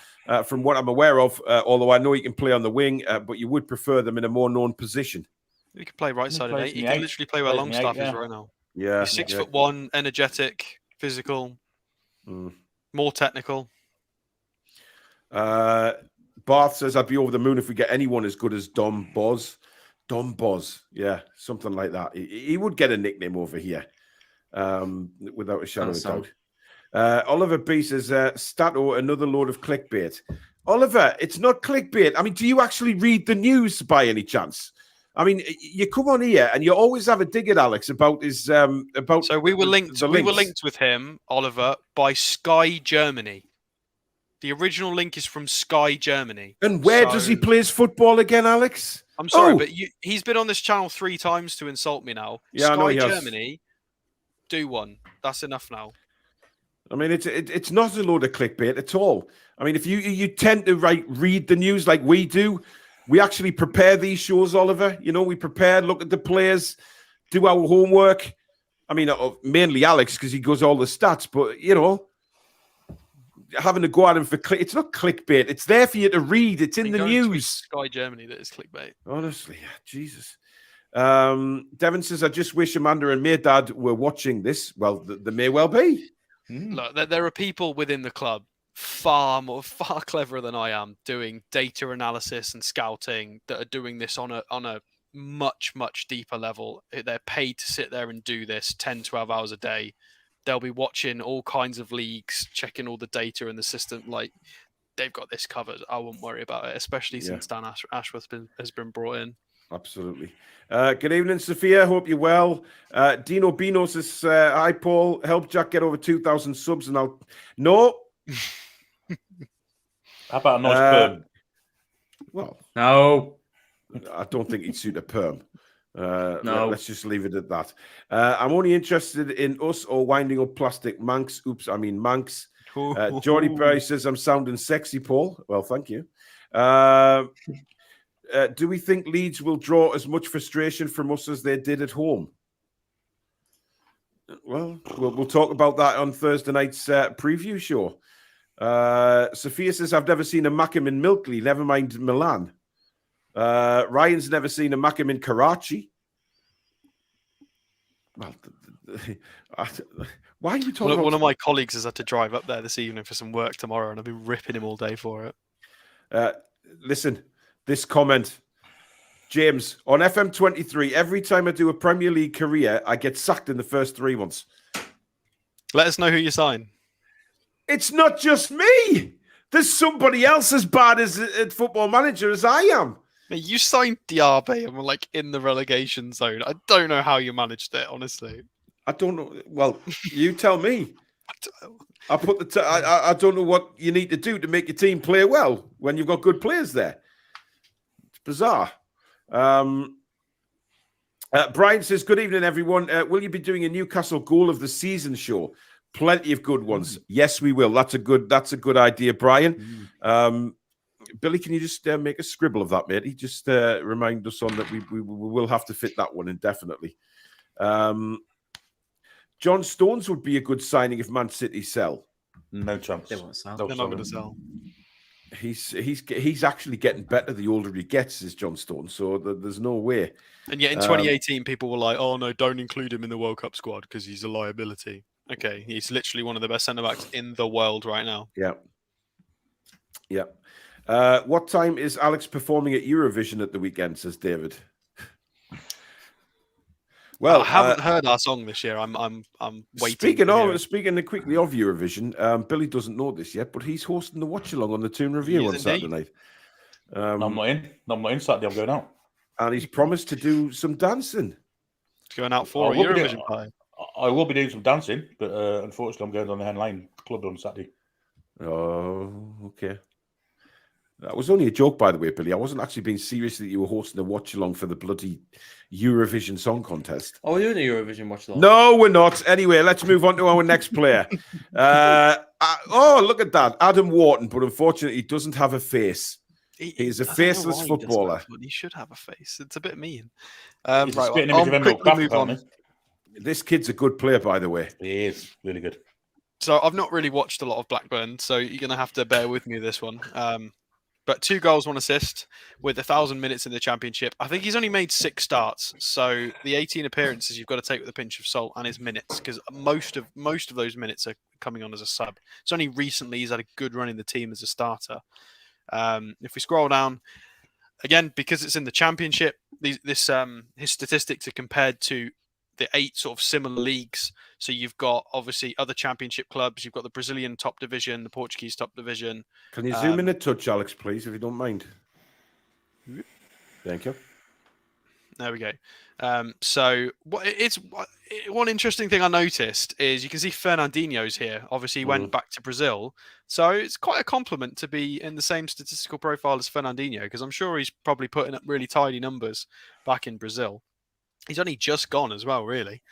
from what I'm aware of, although I know he can play on the wing, but you would prefer them in a more known position. He can play right side of 8. He can literally play where Longstaff is right now. Yeah. He's 6'1", energetic, physical, more technical. Barth says I'd be over the moon if we get anyone as good as Dom Boz. Dom Boz, yeah, something like that. He would get a nickname over here. Without a shadow of doubt. Oliver B says, Stato, another load of clickbait. Oliver, it's not clickbait. I mean, do you actually read the news by any chance? I mean, you come on here and you always have a dig at Alex about his about. So we were linked. We were linked with him, Oliver, by Sky Germany. The original link is from Sky Germany. And where does he play his football again, Alex? I'm sorry, but he's been on this channel 3 times to insult me now. Yeah, I know he has. Germany, do one. That's enough now. I mean, it's not a load of clickbait at all. I mean, if you tend to read the news like we do, we actually prepare these shows, Oliver. You know, we prepare, look at the players, do our homework. I mean, mainly Alex, because he goes all the stats, but, you know, having to go at him for it's not clickbait. It's there for you to read. It's in the news. Sky Germany that is clickbait. Honestly, Jesus. Devon says, I just wish Amanda and my dad were watching this. Well, they may well be. Look, there are people within the club far cleverer than I am doing data analysis and scouting that are doing this on a much deeper level. They're paid to sit there and do this 10, 12 hours a day. They'll be watching all kinds of leagues, checking all the data in the system. Like, they've got this covered. I won't worry about it, especially since Dan Ashworth has been brought in. Absolutely. Good evening, Sophia. Hope you're well. Dino Bino says, hi, Paul. Help Jack get over 2,000 subs and I'll... No. How about a nice perm? Well, no. I don't think he'd suit a perm. No. Let's just leave it at that. I'm only interested in us or winding up plastic manx. Oops, I mean manx. Jordy Perry says, I'm sounding sexy, Paul. Well, thank you. Do we think Leeds will draw as much frustration from us as they did at home? Well, we'll talk about that on Thursday night's preview show. Sophia says, I've never seen a Mackem in Milkley, never mind Milan. Ryan's never seen a Mackem in Karachi. Well, why are you talking about... One of my colleagues has had to drive up there this evening for some work tomorrow, and I've been ripping him all day for it. Listen, this comment, James, on FM23, every time I do a Premier League career, I get sacked in the first 3 months. Let us know who you sign. It's not just me. There's somebody else as bad at Football Manager as I am. You signed Diaby and were like in the relegation zone. I don't know how you managed it, honestly. I don't know. Well, you tell me. I don't know what you need to do to make your team play well when you've got good players there. It's bizarre. Brian says, good evening, everyone. Will you be doing a Newcastle goal of the season show? Plenty of good ones. Yes, we will. That's a good idea, Brian. Billy, can you just make a scribble of that, mate? Just remind us on that we will have to fit that one in, definitely. John Stones would be a good signing if Man City sell. No chance. They won't sell. They're not going to sell. He's actually getting better the older he gets, is John Stones. So there's no way. And yet in 2018, people were like, "Oh no, don't include him in the World Cup squad because he's a liability." Okay, he's literally one of the best centre backs in the world right now. Yeah. What time is Alex performing at Eurovision at the weekend? Says David. Well, I haven't heard our song this year. I'm waiting. Speaking quickly of Eurovision, Billy doesn't know this yet, but he's hosting the watch along on the Toon Review on Saturday night. I'm not in Saturday. I'm going out, and he's promised to do some dancing. He's going out for a Eurovision party. I will be doing some dancing, but unfortunately, I'm going on the Hen Lane Club on Saturday. Oh, okay. That was only a joke, by the way, Billy. I wasn't actually being serious that you were hosting a watch-along for the bloody Eurovision Song Contest. Oh, we're doing a Eurovision watch-along? No, we're not. Anyway, let's move on to our next player. Look at that. Adam Wharton, but unfortunately, he doesn't have a face. He's a faceless footballer. He should have a face. It's a bit mean. He's a spitting image of Emerald Craft, This kid's a good player, by the way. He is. Really good. So I've not really watched a lot of Blackburn, so you're going to have to bear with me this one. But 2 goals, 1 assist with 1,000 minutes in the Championship. I think he's only made 6 starts. So the 18 appearances you've got to take with a pinch of salt and his minutes, because most of those minutes are coming on as a sub. It's only recently he's had a good run in the team as a starter. If we scroll down, again, because it's in the Championship, his statistics are compared to the 8 sort of similar leagues. So you've got obviously other Championship clubs. You've got the Brazilian top division, the Portuguese top division. Can you zoom in a touch, Alex, please, if you don't mind? Thank you. There we go. So one interesting thing I noticed is you can see Fernandinho's here. Obviously, he went back to Brazil. So it's quite a compliment to be in the same statistical profile as Fernandinho, because I'm sure he's probably putting up really tidy numbers back in Brazil. He's only just gone as well, really.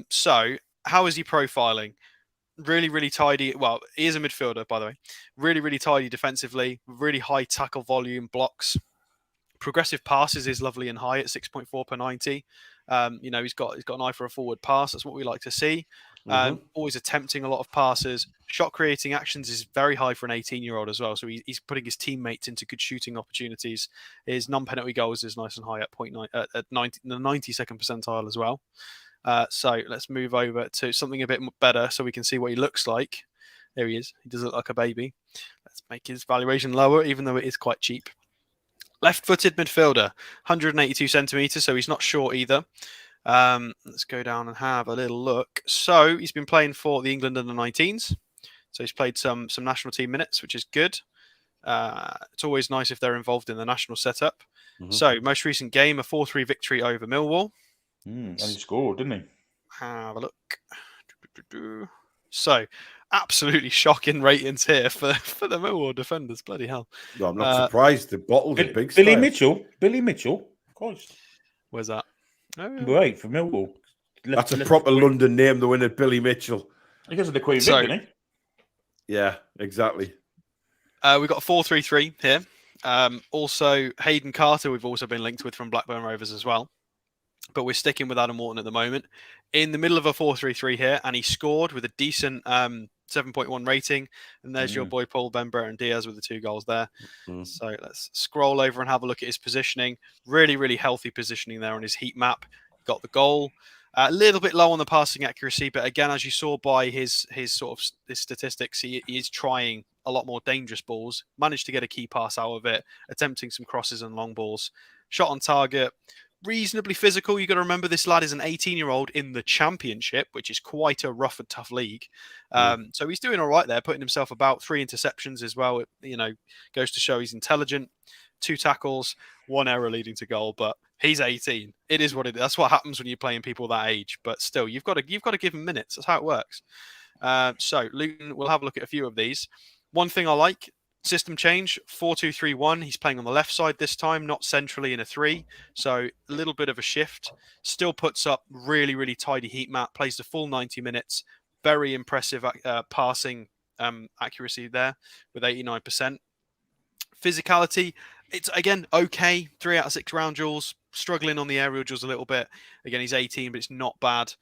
So how is he profiling? Really, really tidy. Well, he is a midfielder, by the way. Really, really tidy defensively. Really high tackle volume, blocks. Progressive passes is lovely and high at 6.4 per 90. He's got an eye for a forward pass. That's what we like to see. Always attempting a lot of passes. Shot creating actions is very high for an 18-year-old as well. So he's putting his teammates into good shooting opportunities. His non-penalty goals is nice and high at 0.9 at 90, the 92nd percentile as well. So let's move over to something a bit better so we can see what he looks like. There he is. He does look like a baby. Let's make his valuation lower, even though it is quite cheap. Left-footed midfielder, 182 centimetres, so he's not short either. Let's go down and have a little look. So he's been playing for the England under-19s. So he's played some national team minutes, which is good. It's always nice if they're involved in the national setup. So most recent game, a 4-3 victory over Millwall. And he scored, didn't he? Have a look. So, absolutely shocking ratings here for the Millwall defenders. Bloody hell! No, I'm not surprised. The bottle's a big Billy style. Mitchell. Of course. Where's that? Right, for Millwall. That's a proper London name, the winner, Billy Mitchell. Because of the Queen Vic, didn't he? Yeah, exactly. We've got a 4-3-3 here. Also, Hayden Carter, we've also been linked with from Blackburn Rovers as well. But we're sticking with Adam Wharton at the moment. In the middle of a 4-3-3 here, and he scored with a decent 7.1 rating. And there's your boy Paul Ben Burton Diaz with the 2 goals there. So let's scroll over and have a look at his positioning. Really, really healthy positioning there on his heat map. Got the goal. A little bit low on the passing accuracy, but again, as you saw by his statistics, he is trying a lot more dangerous balls. Managed to get a key pass out of it, attempting some crosses and long balls. Shot on target. Reasonably physical. You got to remember this lad is an 18-year-old in the Championship, which is quite a rough and tough league. So he's doing all right there, putting himself about 3 interceptions as well. It, goes to show he's intelligent. 2 tackles, 1 error leading to goal, but he's 18. It is what it is. That's what happens when you're playing people that age. But still, you've got to give him minutes. That's how it works. So Luton, we'll have a look at a few of these. One thing I like. System change, 4-2-3-1. He's playing on the left side this time, not centrally in a 3. So a little bit of a shift. Still puts up really, really tidy heat map. Plays the full 90 minutes. Very impressive passing accuracy there with 89%. Physicality, it's again okay. 3 out of 6 round duels. Struggling on the aerial duels a little bit. Again, he's 18, but it's not bad.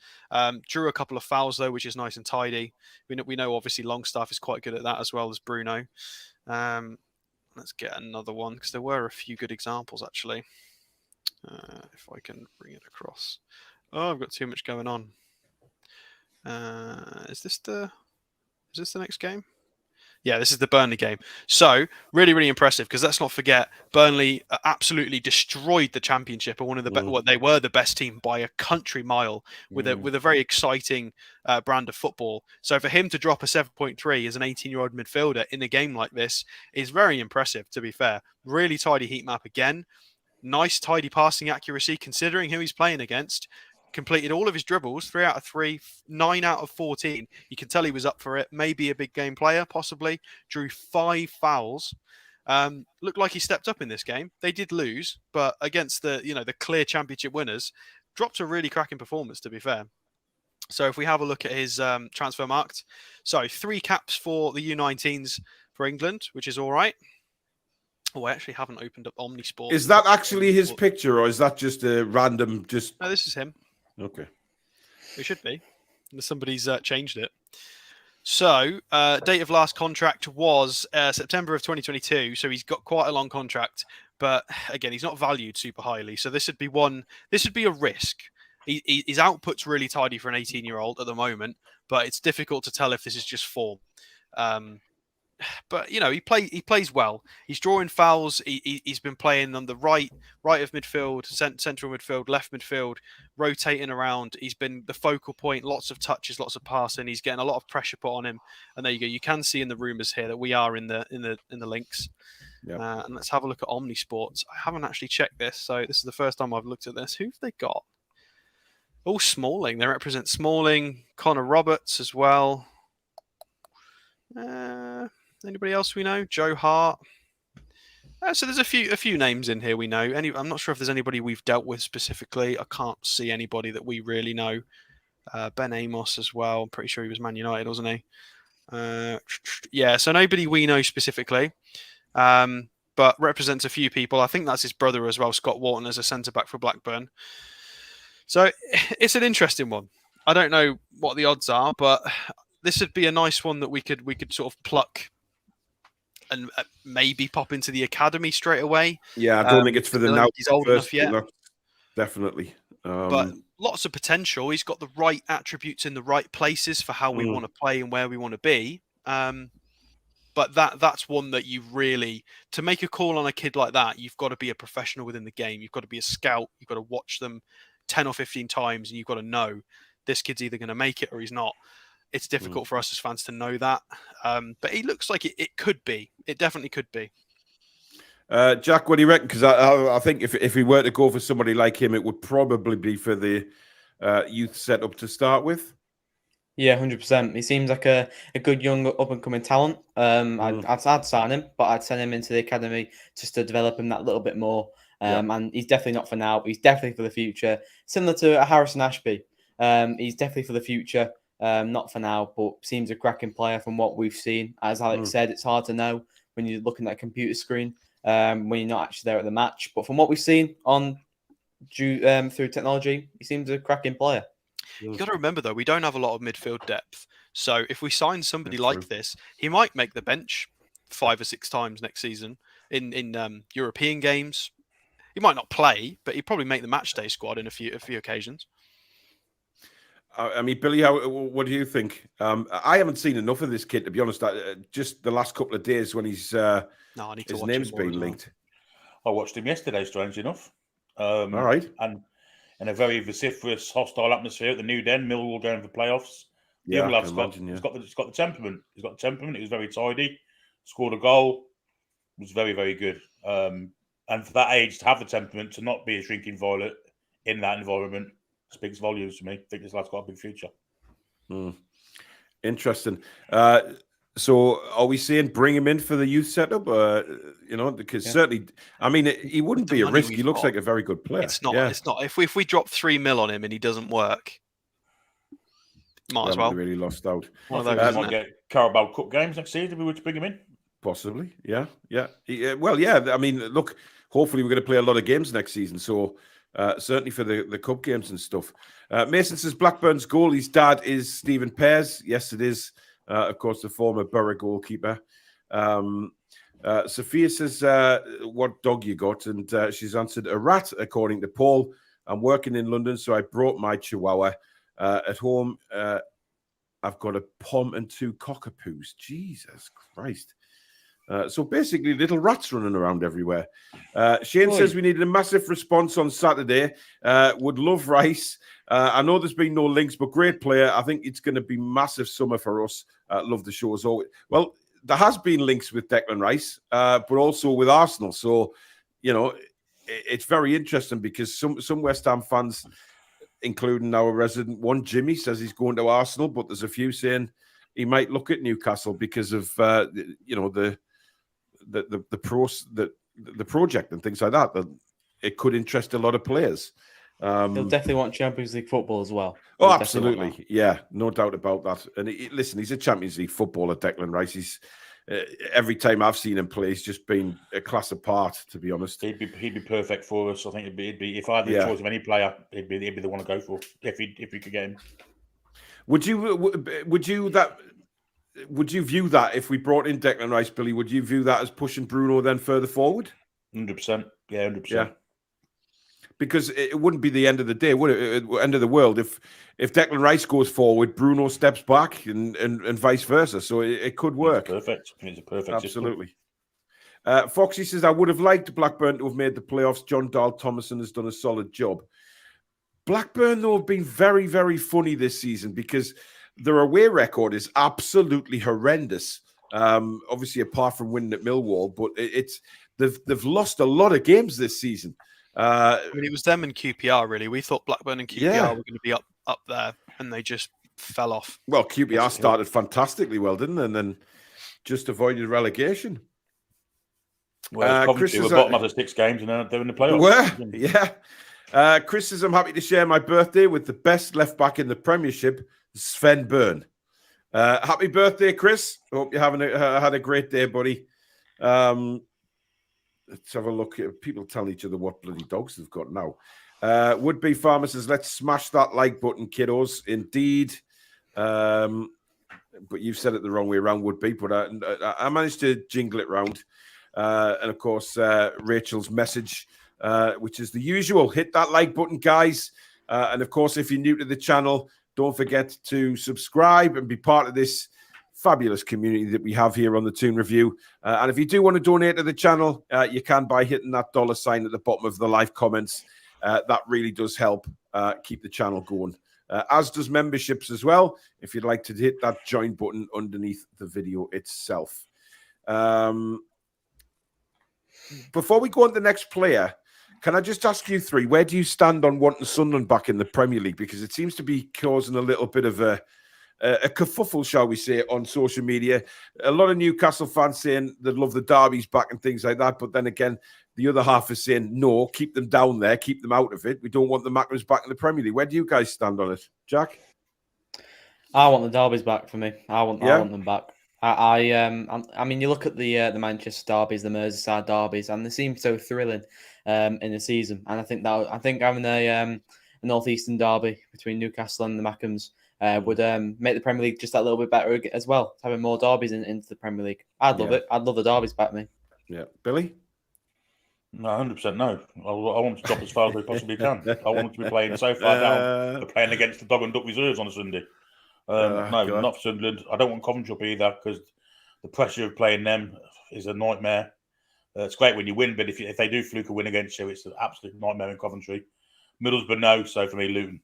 Drew a couple of fouls though, which is nice and tidy. We know obviously Longstaff is quite good at that as well as Bruno. Let's get another one because there were a few good examples actually. If I can bring it across. Oh, I've got too much going on. Is this the next game? Yeah, this is the Burnley game. So, really, really impressive because let's not forget, Burnley absolutely destroyed the Championship and one of the they were the best team by a country mile with a very exciting brand of football. So, for him to drop a 7.3 as an 18-year-old midfielder in a game like this is very impressive, to be fair. Really tidy heat map again. Nice, tidy passing accuracy considering who he's playing against. Completed all of his dribbles, 3 out of 3, 9 out of 14. You can tell he was up for it. Maybe a big game player, possibly. Drew 5 fouls. Looked like he stepped up in this game. They did lose, but against the clear Championship winners, dropped a really cracking performance, to be fair. So if we have a look at his transfer marked, so 3 caps for the U19s for England, which is all right. Oh, I actually haven't opened up Omnisport. Is that actually his picture, or is that just a random? No, this is him. Okay. It should be. Somebody's changed it. So, date of last contract was September of 2022. So he's got quite a long contract, but again, he's not valued super highly. So this would be a risk. His output's really tidy for an 18-year-old at the moment, but it's difficult to tell if this is just form. But he plays well. He's drawing fouls. He's been playing on the right of midfield, central midfield, left midfield, rotating around. He's been the focal point. Lots of touches, lots of passing. He's getting a lot of pressure put on him. And there you go. You can see in the rumours here that we are in the links. And let's have a look at Omnisports. I haven't actually checked this, so this is the first time I've looked at this. Who've they got? Oh, Smalling. They represent Smalling, Connor Roberts as well. Anybody else we know? Joe Hart. So there's a few names in here we know. I'm not sure if there's anybody we've dealt with specifically. I can't see anybody that we really know. Ben Amos as well. I'm pretty sure he was Man United, wasn't he? So nobody we know specifically, but represents a few people. I think that's his brother as well, Scott Wharton, as a centre-back for Blackburn. So it's an interesting one. I don't know what the odds are, but this would be a nice one that we could sort of pluck and maybe pop into the academy straight away. Yeah, I don't think it's for the now. He's old enough yet. Definitely. But lots of potential. He's got the right attributes in the right places for how we want to play and where we want to be. But that's one that you really, to make a call on a kid like that, you've got to be a professional within the game. You've got to be a scout. You've got to watch them 10 or 15 times, and you've got to know this kid's either going to make it or he's not. It's difficult for us as fans to know that. But he looks like it could be. It definitely could be. Jack, what do you reckon? Because I think if we were to go for somebody like him, it would probably be for the youth setup to start with. Yeah, 100%. He seems like a good young up-and-coming talent. I'd sign him, but I'd send him into the academy just to develop him that little bit more. And he's definitely not for now, but he's definitely for the future. Similar to Harrison Ashby. He's definitely for the future, not for now, but seems a cracking player from what we've seen. As Alex said, it's hard to know when you're looking at a computer screen, when you're not actually there at the match. But from what we've seen through technology, he seems a cracking player. You got to remember, though, we don't have a lot of midfield depth. So if we sign somebody like this, he might make the bench 5 or 6 times next season in European games. He might not play, but he'd probably make the match day squad in a few occasions. I mean, Billy, what do you think? I haven't seen enough of this kid, to be honest. Just the last couple of days when his name's been linked. I watched him yesterday, strangely enough. All right. And in a very vociferous, hostile atmosphere at the New Den, Millwall going for playoffs. He's got the temperament. He's got the temperament. He was very tidy. Scored a goal. Was very, very good. And for that age, to have the temperament, to not be a shrinking violet in that environment, speaks volumes to me. I think this lad's got a big future. Interesting. So are we saying bring him in for the youth setup? Because certainly, I mean, he wouldn't be a risk. He looks like a very good player. It's not. It's not. If we drop 3 mil on him and he doesn't work, might as well. Really lost out. One of those might get Carabao Cup games next season if we were to bring him in. Possibly, yeah. I mean, look. Hopefully, we're going to play a lot of games next season. So certainly for the cup games and stuff. Mason says Blackburn's goalie's dad is Stephen Pears. Yes, it is. Of course, the former Borough goalkeeper. Sophia says, what dog you got? And she's answered, a rat, according to Paul. I'm working in London, so I brought my chihuahua. At home, I've got a pom and 2 cockapoos. Jesus Christ. So basically, little rats running around everywhere. Shane says we needed a massive response on Saturday. Would love Rice. I know there's been no links, but great player. I think it's going to be massive summer for us. Love the show as always. Well, there has been links with Declan Rice, but also with Arsenal. So, it's very interesting because some West Ham fans, including our resident one, Jimmy, says he's going to Arsenal, but there's a few saying he might look at Newcastle because of the project and things like that. That it could interest a lot of players. He'll definitely want Champions League football as well. Oh, absolutely. Yeah, no doubt about that. And listen, he's a Champions League footballer, Declan Rice. He's every time I've seen him play, he's just been a class apart, to be honest. He'd be perfect for us. I think it'd be if I had the choice of any player, he'd be the one to go for if we could get him. Would you view that if we brought in Declan Rice, Billy? Would you view that as pushing Bruno then further forward? 100%. Yeah, 100%. Yeah. Because it wouldn't be the end of the day, would it? End of the world if Declan Rice goes forward, Bruno steps back, and vice versa. So it could work. It's perfect. It's a perfect. Absolutely. Foxy says, I would have liked Blackburn to have made the playoffs. John Dahl Thomason has done a solid job. Blackburn, though, have been very, very funny this season because their away record is absolutely horrendous. Obviously, apart from winning at Millwall, but they've lost a lot of games this season. I mean, it was them and QPR, really. We thought Blackburn and QPR were going to be up there, and they just fell off. Well, QPR started fantastically well, didn't they? And then just avoided relegation. Well, Coventry were bottom of the 6 games, and they're in the playoffs. Yeah. Chris says, I'm happy to share my birthday with the best left-back in the Premiership, Sven Byrne. Happy birthday, Chris. Hope you're having had a great day, buddy. Let's have a look at people telling each other what bloody dogs they've got now. Would-be Farmer says, let's smash that like button, kiddos. Indeed. But you've said it the wrong way around, Would-be. But I managed to jingle it round. And, of course, Rachel's message, which is the usual. Hit that like button, guys. And, of course, if you're new to the channel, don't forget to subscribe and be part of this fabulous community that we have here on the Toon Review. And if you do want to donate to the channel, you can by hitting that $sign at the bottom of the live comments. That really does help keep the channel going, as does memberships as well, if you'd like to hit that join button underneath the video itself. Before we go on to the next player, can I just ask you three, where do you stand on wanting Sunderland back in the Premier League? Because it seems to be causing a little bit of a kerfuffle, shall we say, on social media. A lot of Newcastle fans saying they'd love the derbies back and things like that. But then again, the other half is saying, no, keep them down there, keep them out of it. We don't want the Macklins back in the Premier League. Where do you guys stand on it? Jack? I want the derbies back for me. I want them back. I mean, you look at the Manchester derbies, the Merseyside derbies, and they seem so thrilling in the season. And I think having a northeastern derby between Newcastle and the Mackhams would make the Premier League just that little bit better as well. Having more derbies into the Premier League, I'd love it. I'd love the derbies back, me. Yeah, Billy. No, 100% no. I want to drop as far as we possibly can. I want to be playing so far down. They're playing against the Dog and Duck reserves on a Sunday. No, God. Not for Sunderland. I don't want Coventry up either because the pressure of playing them is a nightmare. It's great when you win, but if they do fluke a win against you, it's an absolute nightmare in Coventry. Middlesbrough, no. So for me, Luton.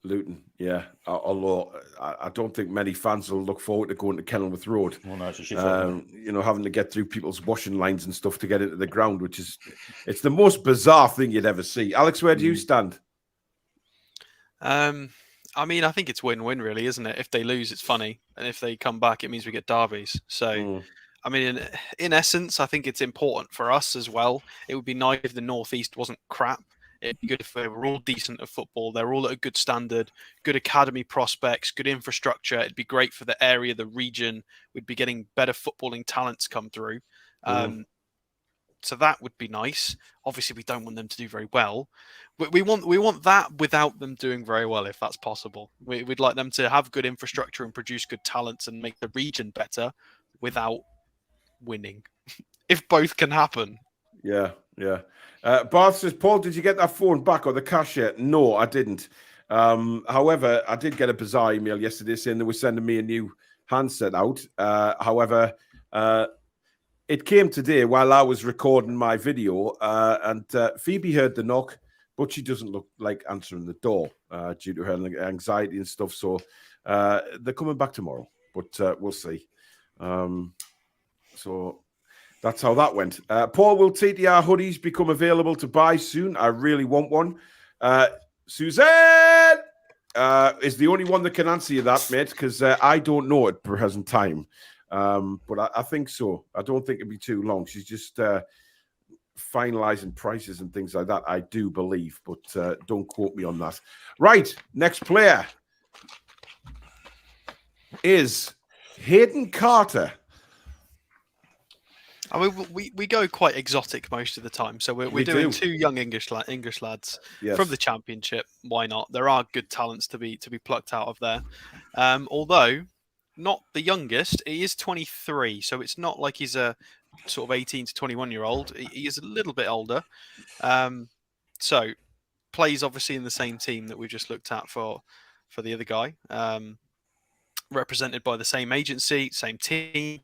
Luton, yeah. Although I don't think many fans will look forward to going to Kenilworth Road. Well, no, it's a shit having to get through people's washing lines and stuff to get into the ground, it's the most bizarre thing you'd ever see. Alex, where do you stand? I mean, I think it's win-win, really, isn't it? If they lose, it's funny, and if they come back, it means we get derbies. So, I mean, in essence, I think it's important for us as well. It would be nice if the Northeast wasn't crap. It'd be good if they were all decent at football. They're all at a good standard, good academy prospects, good infrastructure. It'd be great for the area, the region. We'd be getting better footballing talents come through. So that would be nice. Obviously, we don't want them to do very well. We want that without them doing very well, if that's possible. We'd like them to have good infrastructure and produce good talents and make the region better without winning. If both can happen. Yeah. Barth says, Paul, did you get that phone back or the cash yet? No, I didn't. However, I did get a bizarre email yesterday saying they were sending me a new handset out. However, it came today while I was recording my video, and Phoebe heard the knock, but she doesn't look like answering the door due to her anxiety and stuff. So they're coming back tomorrow, but we'll see. So that's how that went. Paul, will TTR hoodies become available to buy soon? I really want one. Suzanne is the only one that can answer you that, mate, because I don't know at present time. But I think so. I don't think it'll be too long. She's just finalizing prices and things like that, I do believe, but don't quote me on that. Right, next player is Hayden Carter. I mean, we go quite exotic most of the time. So we're doing two young English lads from the Championship. Why not? There are good talents to be plucked out of there. Although not the youngest, he is 23, so it's not like he's a sort of 18 to 21-year-old. He is a little bit older. So plays obviously in the same team that we just looked at for the other guy. Represented by the same agency, same team.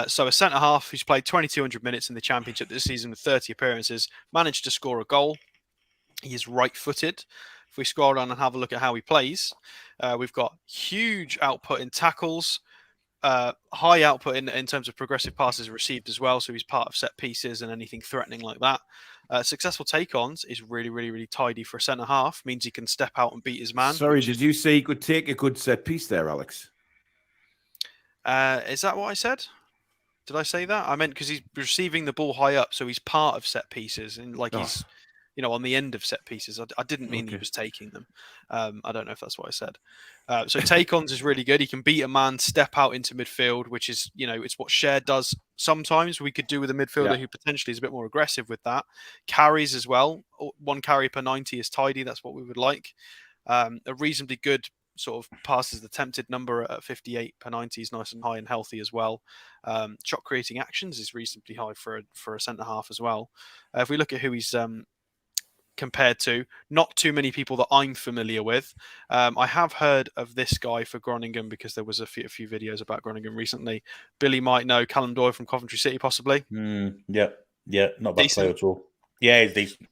So a centre-half who's played 2,200 minutes in the Championship this season with 30 appearances, managed to score a goal. He is right-footed. If we scroll down and have a look at how he plays, we've got huge output in tackles, high output in terms of progressive passes received as well. So he's part of set pieces and anything threatening like that. Successful take-ons is really, really, really tidy for a centre-half. Means he can step out and beat his man. Sorry, did you say he could take a good set piece there, Alex? Is that what I said? Did I say that? I meant because he's receiving the ball high up, so he's part of set pieces and he's, on the end of set pieces. I didn't mean he was taking them. I don't know if that's what I said. So take-ons is really good. He can beat a man, step out into midfield, which is, it's what Shared does sometimes. We could do with a midfielder who potentially is a bit more aggressive with that. Carries as well. 1 carry per 90 is tidy. That's what we would like. A reasonably good sort of passes attempted number at 58 per 90 is nice and high and healthy as well. Shot creating actions is reasonably high for a centre half as well. If we look at who he's compared to, not too many people that I'm familiar with. I have heard of this guy for Groningen because there was a few videos about Groningen recently. Billy might know Callum Doyle from Coventry City, possibly. Yeah, not bad player at all. Yeah, he's decent.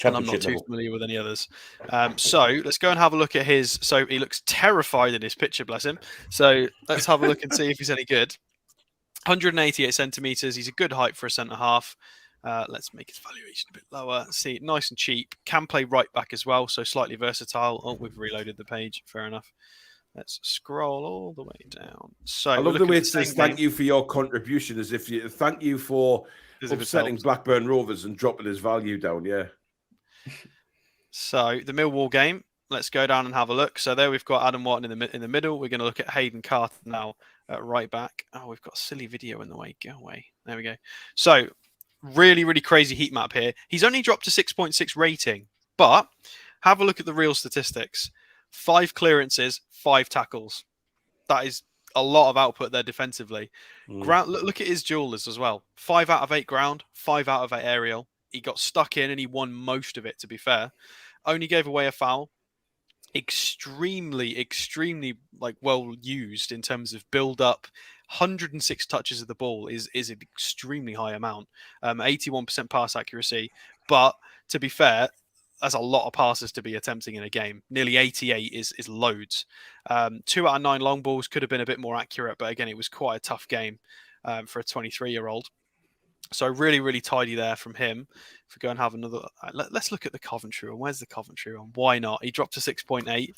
And I'm not too familiar with any others. So let's go and have a look at his. So he looks terrified in his picture, bless him. So let's have a look and see if he's any good. 188 centimetres. He's a good height for a centre half. Let's make his valuation a bit lower. See, nice and cheap. Can play right back as well, so slightly versatile. Oh, we've reloaded the page. Fair enough. Let's scroll all the way down. So I love the way it says thank you for your contribution, as if you thank you for upsetting Blackburn Rovers and dropping his value down. Yeah. So the Millwall game. Let's go down and have a look. So there we've got Adam Wharton in the middle. We're going to look at Hayden Carter now at right back. Oh, we've got a silly video in the way. Go away. There we go. So really, really crazy heat map here. He's only dropped to 6.6 rating, but have a look at the real statistics. 5 clearances, 5 tackles. That is a lot of output there defensively. Ground. Look at his duelers as well. 5 out of 8 ground, 5 out of 8 aerial. He got stuck in and he won most of it, to be fair. Only gave away a foul. Extremely well used in terms of build up. 106 touches of the ball is an extremely high amount. 81% pass accuracy. But to be fair, that's a lot of passes to be attempting in a game. Nearly 88 is loads. 2 out of 9 long balls could have been a bit more accurate, but again, it was quite a tough game for a 23-year-old. So really, really tidy there from him. If we go and have another, let's look at the Coventry one. Where's the Coventry one? Why not? He dropped to 6.8.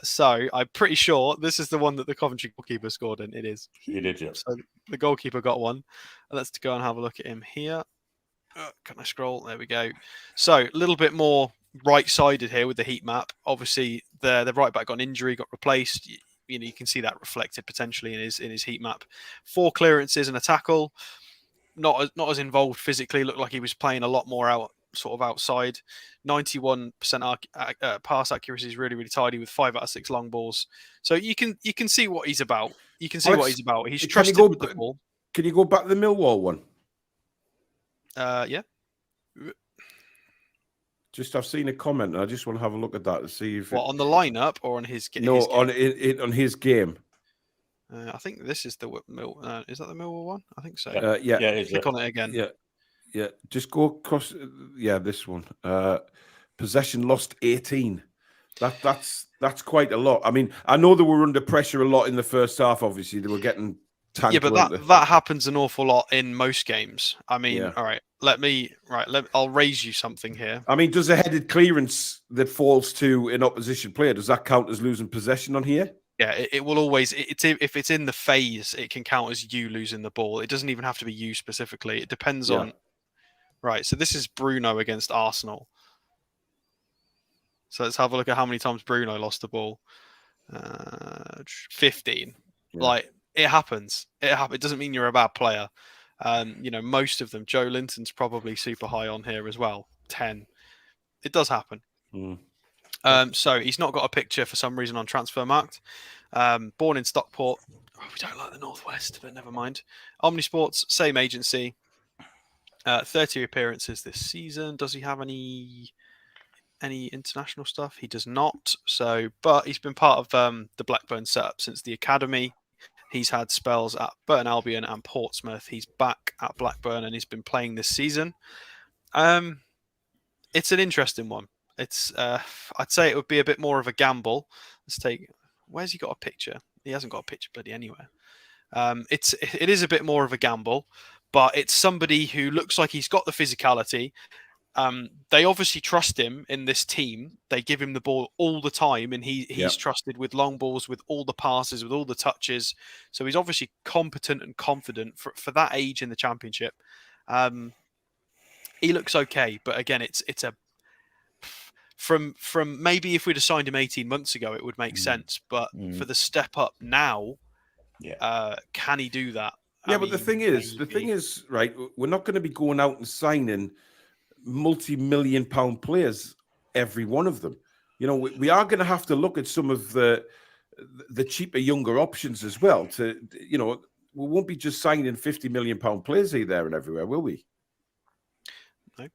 So I'm pretty sure this is the one that the Coventry goalkeeper scored in. It is. He did, yeah. So the goalkeeper got one. Let's go and have a look at him here. Can I scroll? There we go. So a little bit more right-sided here with the heat map. Obviously, the right back got an injury, got replaced. You can see that reflected potentially in his heat map. 4 clearances and a tackle. Not as involved physically. Looked like he was playing a lot more outside. 91% pass accuracy is really, really tidy with 5 out of 6 long balls. So you can see what he's about. You can see what he's about. He's trusted with the ball. Can you go back to the Millwall one? Yeah. I've seen a comment, and I just want to have a look at that to see if on the lineup or on his game. No, on his game. I think this is the Mill. Is that the Millwall one? I think so. Yeah. Click on it again. Yeah. Just go across. Yeah, this one. Possession lost 18. That's quite a lot. I mean, I know they were under pressure a lot in the first half. Obviously, they were getting tanked. Yeah, but that happens an awful lot in most games. I mean, all right. I'll raise you something here. I mean, does a headed clearance that falls to an opposition player, does that count as losing possession on here? Yeah, it will always. If it's in the phase, it can count as you losing the ball. It doesn't even have to be you specifically. It depends on. Right. So this is Bruno against Arsenal. So let's have a look at how many times Bruno lost the ball. 15. Yeah. Like it happens. It doesn't mean you're a bad player. Most of them. Joe Linton's probably super high on here as well. 10. It does happen. So he's not got a picture for some reason on Transfermarkt. Born in Stockport. Oh, we don't like the Northwest, but never mind. Omnisports, same agency. 30 appearances this season. Does he have any international stuff? He does not. But he's been part of the Blackburn setup since the academy. He's had spells at Burton Albion and Portsmouth. He's back at Blackburn and he's been playing this season. It's an interesting one. It's I'd say it would be a bit more of a gamble. Let's take Where's he got a picture? He hasn't got a picture bloody anywhere. It is a bit more of a gamble, but it's somebody who looks like he's got the physicality. They obviously trust him in this team. They give him the ball all the time, and he's trusted with long balls, with all the passes, with all the touches. So he's obviously competent and confident for that age in the Championship. He looks okay, but again, it's a from maybe if we'd have signed him 18 months ago, it would make sense. But for the step up now, can he do that? Yeah, but the thing is, right, we're not going to be going out and signing multi-million-pound players, every one of them. You know, we are going to have to look at some of the cheaper, younger options as well. To, you know, we won't be just signing 50 million pound players here, there, and everywhere, will we? No,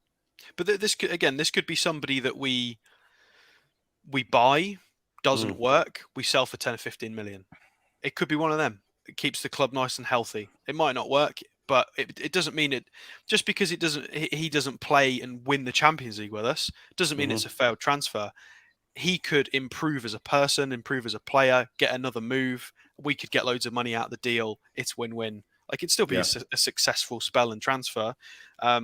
but this could be somebody that we buy, doesn't work, we sell for 10 or 15 million. It could be one of them. It keeps the club nice and healthy. It might not work, but it doesn't mean it. Just because he doesn't play and win the Champions League with us doesn't mean it's a failed transfer. He could improve as a person, improve as a player, get another move. We could get loads of money out of the deal. It's win-win. Like, it'd still be a successful spell and transfer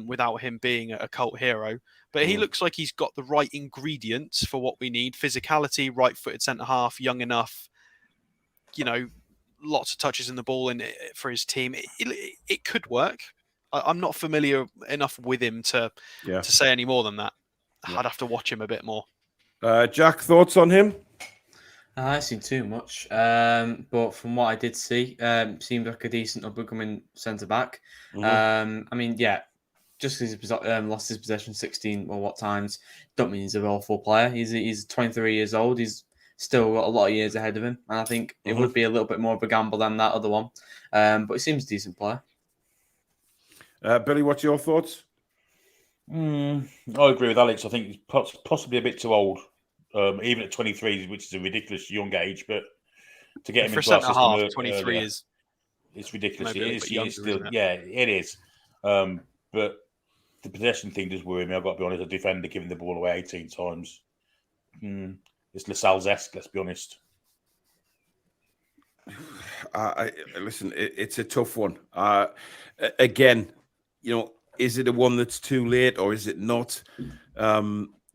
without him being a cult hero. But he looks like he's got the right ingredients for what we need: physicality, right-footed centre half, young enough. You know, lots of touches in the ball for his team. It could work. I'm not familiar enough with him to say any more than that. I'd have to watch him a bit more. Jack, thoughts on him? I haven't seen too much, but from what I did see, seemed like a decent up-and-coming centre-back. I mean, just because he's lost his possession 16 or what times, don't mean he's an awful player. He's 23 years old. He's still got a lot of years ahead of him, and I think it would be a little bit more of a gamble than that other one. But he seems a decent player. Billy, what's your thoughts? I agree with Alex. I think he's possibly a bit too old, even at 23, which is a ridiculous young age. But to get him into our system, 23 is it's ridiculous. It is still, it is. But the possession thing does worry me. I've got to be honest. A defender giving the ball away 18 times. It's Lascelles-esque, let's be honest. Listen, it's a tough one. Again, you know, is it a one that's too late or is it not?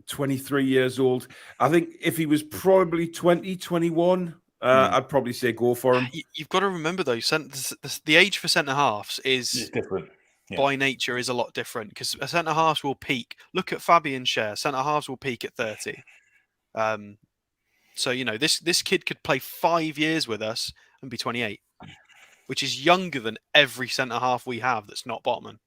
23 years old. I think if he was probably 20, 21, I'd probably say go for him. You've got to remember, though, the age for centre-halves is different. By nature is a lot different, because centre-halves will peak. Look at Fabian Schär. Centre-halves will peak at 30. So, you know, this kid could play 5 years with us and be 28, which is younger than every centre-half we have that's not Botman.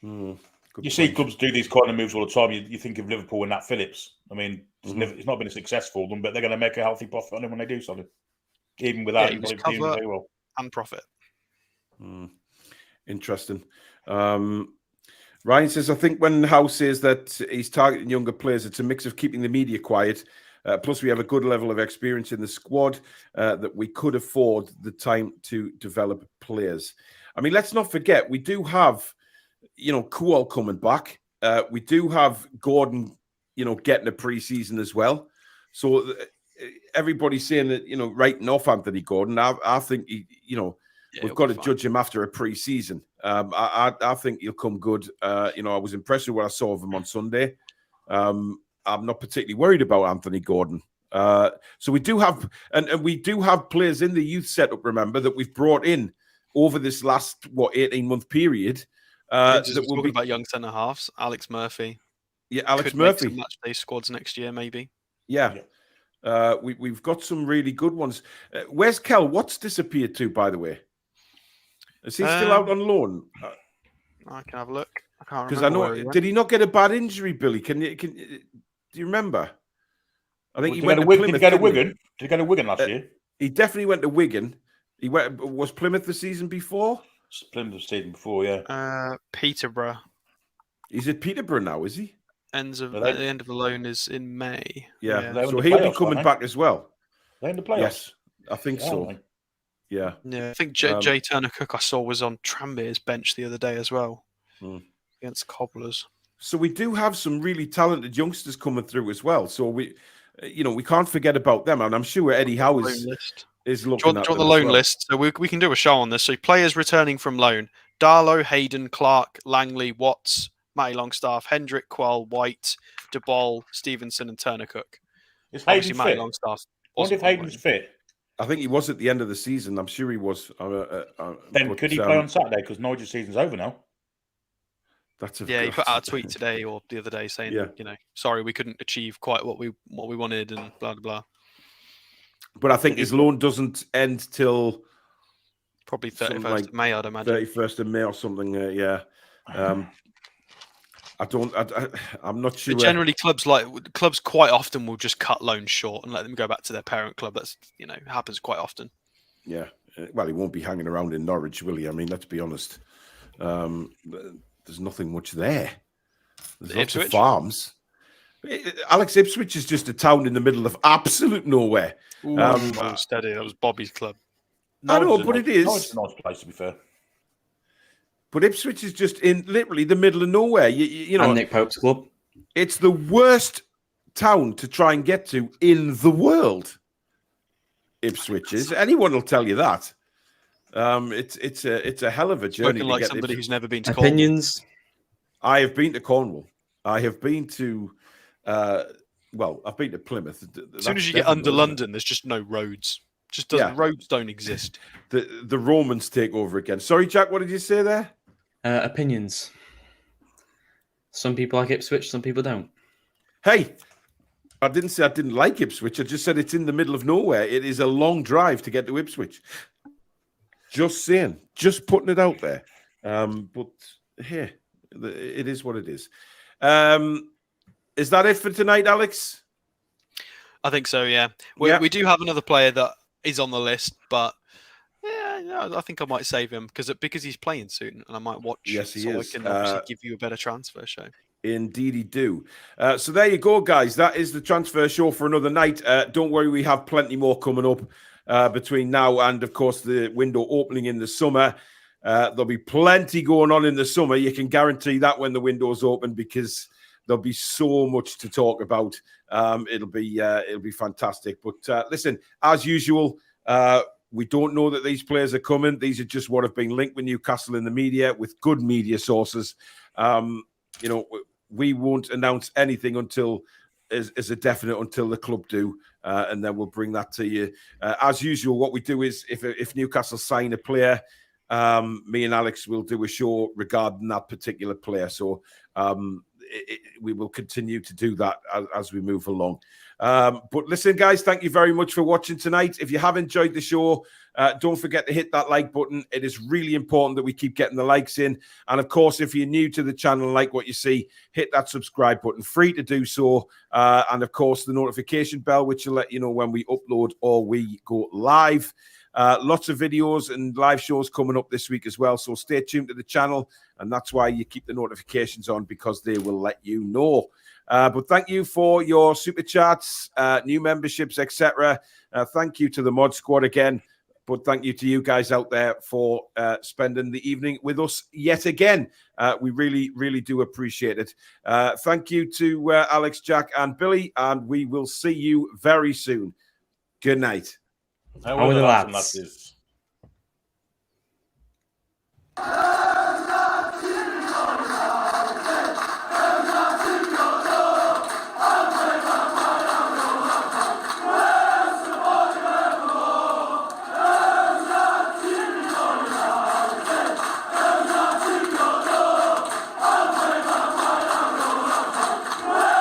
You see clubs do these kind of moves all the time. You think of Liverpool and Nat Phillips. I mean, it's not been a success for them, but they're going to make a healthy profit on him when they do something. Even without him doing very well. And profit. Interesting. Ryan says, I think when Howe says that he's targeting younger players, it's a mix of keeping the media quiet. Plus, we have a good level of experience in the squad that we could afford the time to develop players. I mean, let's not forget, we do have, you know, Kuol coming back. We do have Gordon, you know, getting a pre-season as well. So everybody's saying that, you know, writing off Anthony Gordon. I think, we've got to judge him after a pre-season. I think he'll come good. You know, I was impressed with what I saw of him on Sunday. I'm not particularly worried about Anthony Gordon. So we do have, and we do have players in the youth setup, remember, that we've brought in over this last, 18-month period. That we'll be about young centre-halves. Alex Murphy. Yeah, Alex Could Murphy. Make some match day squads next year, maybe. Yeah. We've got some really good ones. Where's Kel? What's disappeared to, by the way? Is he still out on loan? I can have a look. I can't remember. Because I know, did he not get a bad injury, Billy? Do you remember? I think he went to Plymouth. Did he go to Wigan? Did he go to Wigan last year? He definitely went to Wigan. Was Plymouth the season before? Plymouth the season before, yeah. Peterborough. He's at Peterborough now, is he? The end of the loan is in May. Yeah. So he'll be coming back as well. They're in the playoffs. Yes, I think so. Yeah. Yeah, I think Jay Turner-Cook I saw was on Tranmere's bench the other day as well against Cobblers. So we do have some really talented youngsters coming through as well. So we can't forget about them. And I'm sure Eddie Howe is looking at the loan list. So we can do a show on this. So players returning from loan: Darlow, Hayden, Clark, Langley, Watts, Matty Longstaff, Hendrick, Quell, White, De Bol, Stevenson, and Turner Cook. Is Hayden fit? Matty Longstaff. I wonder if Hayden's fit. I think he was at the end of the season. I'm sure he was. Then could he play on Saturday? Because Nigel's season's over now. He put out a tweet today or the other day saying, sorry, we couldn't achieve quite what we wanted and blah, blah, blah. But I think his loan doesn't end till probably 31st of May, I'd imagine. 31st of May or something, I'm not sure. But generally, clubs quite often will just cut loans short and let them go back to their parent club. That's happens quite often. Yeah, well, he won't be hanging around in Norwich, will he? I mean, let's be honest. There's nothing much there. There's lots of farms. Alex, Ipswich is just a town in the middle of absolute nowhere. Steady. That was Bobby's club. I know, but it is. It's a nice place, to be fair. But Ipswich is just in literally the middle of nowhere. You know, and Nick Pope's club. It's the worst town to try and get to in the world. Ipswich is. Anyone will tell you that. It's a hell of a journey. Spoken like somebody who's never been to Opinions. Cornwall. I have been to Cornwall. I have been to. I've been to Plymouth. As soon as you get under London, there's just no roads. Roads don't exist. The Romans take over again. Sorry, Jack. What did you say there? Opinions. Some people like Ipswich. Some people don't. Hey, I didn't say I didn't like Ipswich. I just said it's in the middle of nowhere. It is a long drive to get to Ipswich. Just saying. Just putting it out there. But here, it is what it is. Is that it for tonight, Alex? I think so, yeah. We do have another player that is on the list, but I think I might save him because he's playing soon and I might watch. Yes, he is. I can obviously give you a better transfer show. Indeedy do. So there you go, guys. That is the transfer show for another night. Don't worry, we have plenty more coming up between now and, of course, the window opening in the summer. There'll be plenty going on in the summer. You can guarantee that when the window's open because there'll be so much to talk about. It'll be fantastic. But listen, as usual, we don't know that these players are coming. These are just what have been linked with Newcastle in the media with good media sources. We won't announce anything until as a definite until the club do, and then we'll bring that to you. As usual, what we do is if Newcastle sign a player, me and Alex will do a show regarding that particular player. So we will continue to do that as we move along. But listen, guys, thank you very much for watching tonight. If you have enjoyed the show, don't forget to hit that like button. It is really important that we keep getting the likes in. And of course, if you're new to the channel and like what you see, hit that subscribe button, free to do so. And of course, the notification bell, which will let you know when we upload or we go live. Lots of videos and live shows coming up this week as well. So stay tuned to the channel. And that's why you keep the notifications on, because they will let you know. But thank you for your super chats, new memberships, etc. Thank you to the mod squad again. But thank you to you guys out there for spending the evening with us yet again. We really, really do appreciate it. Thank you to Alex, Jack, and Billy. And we will see you very soon. Good night. How are the lads?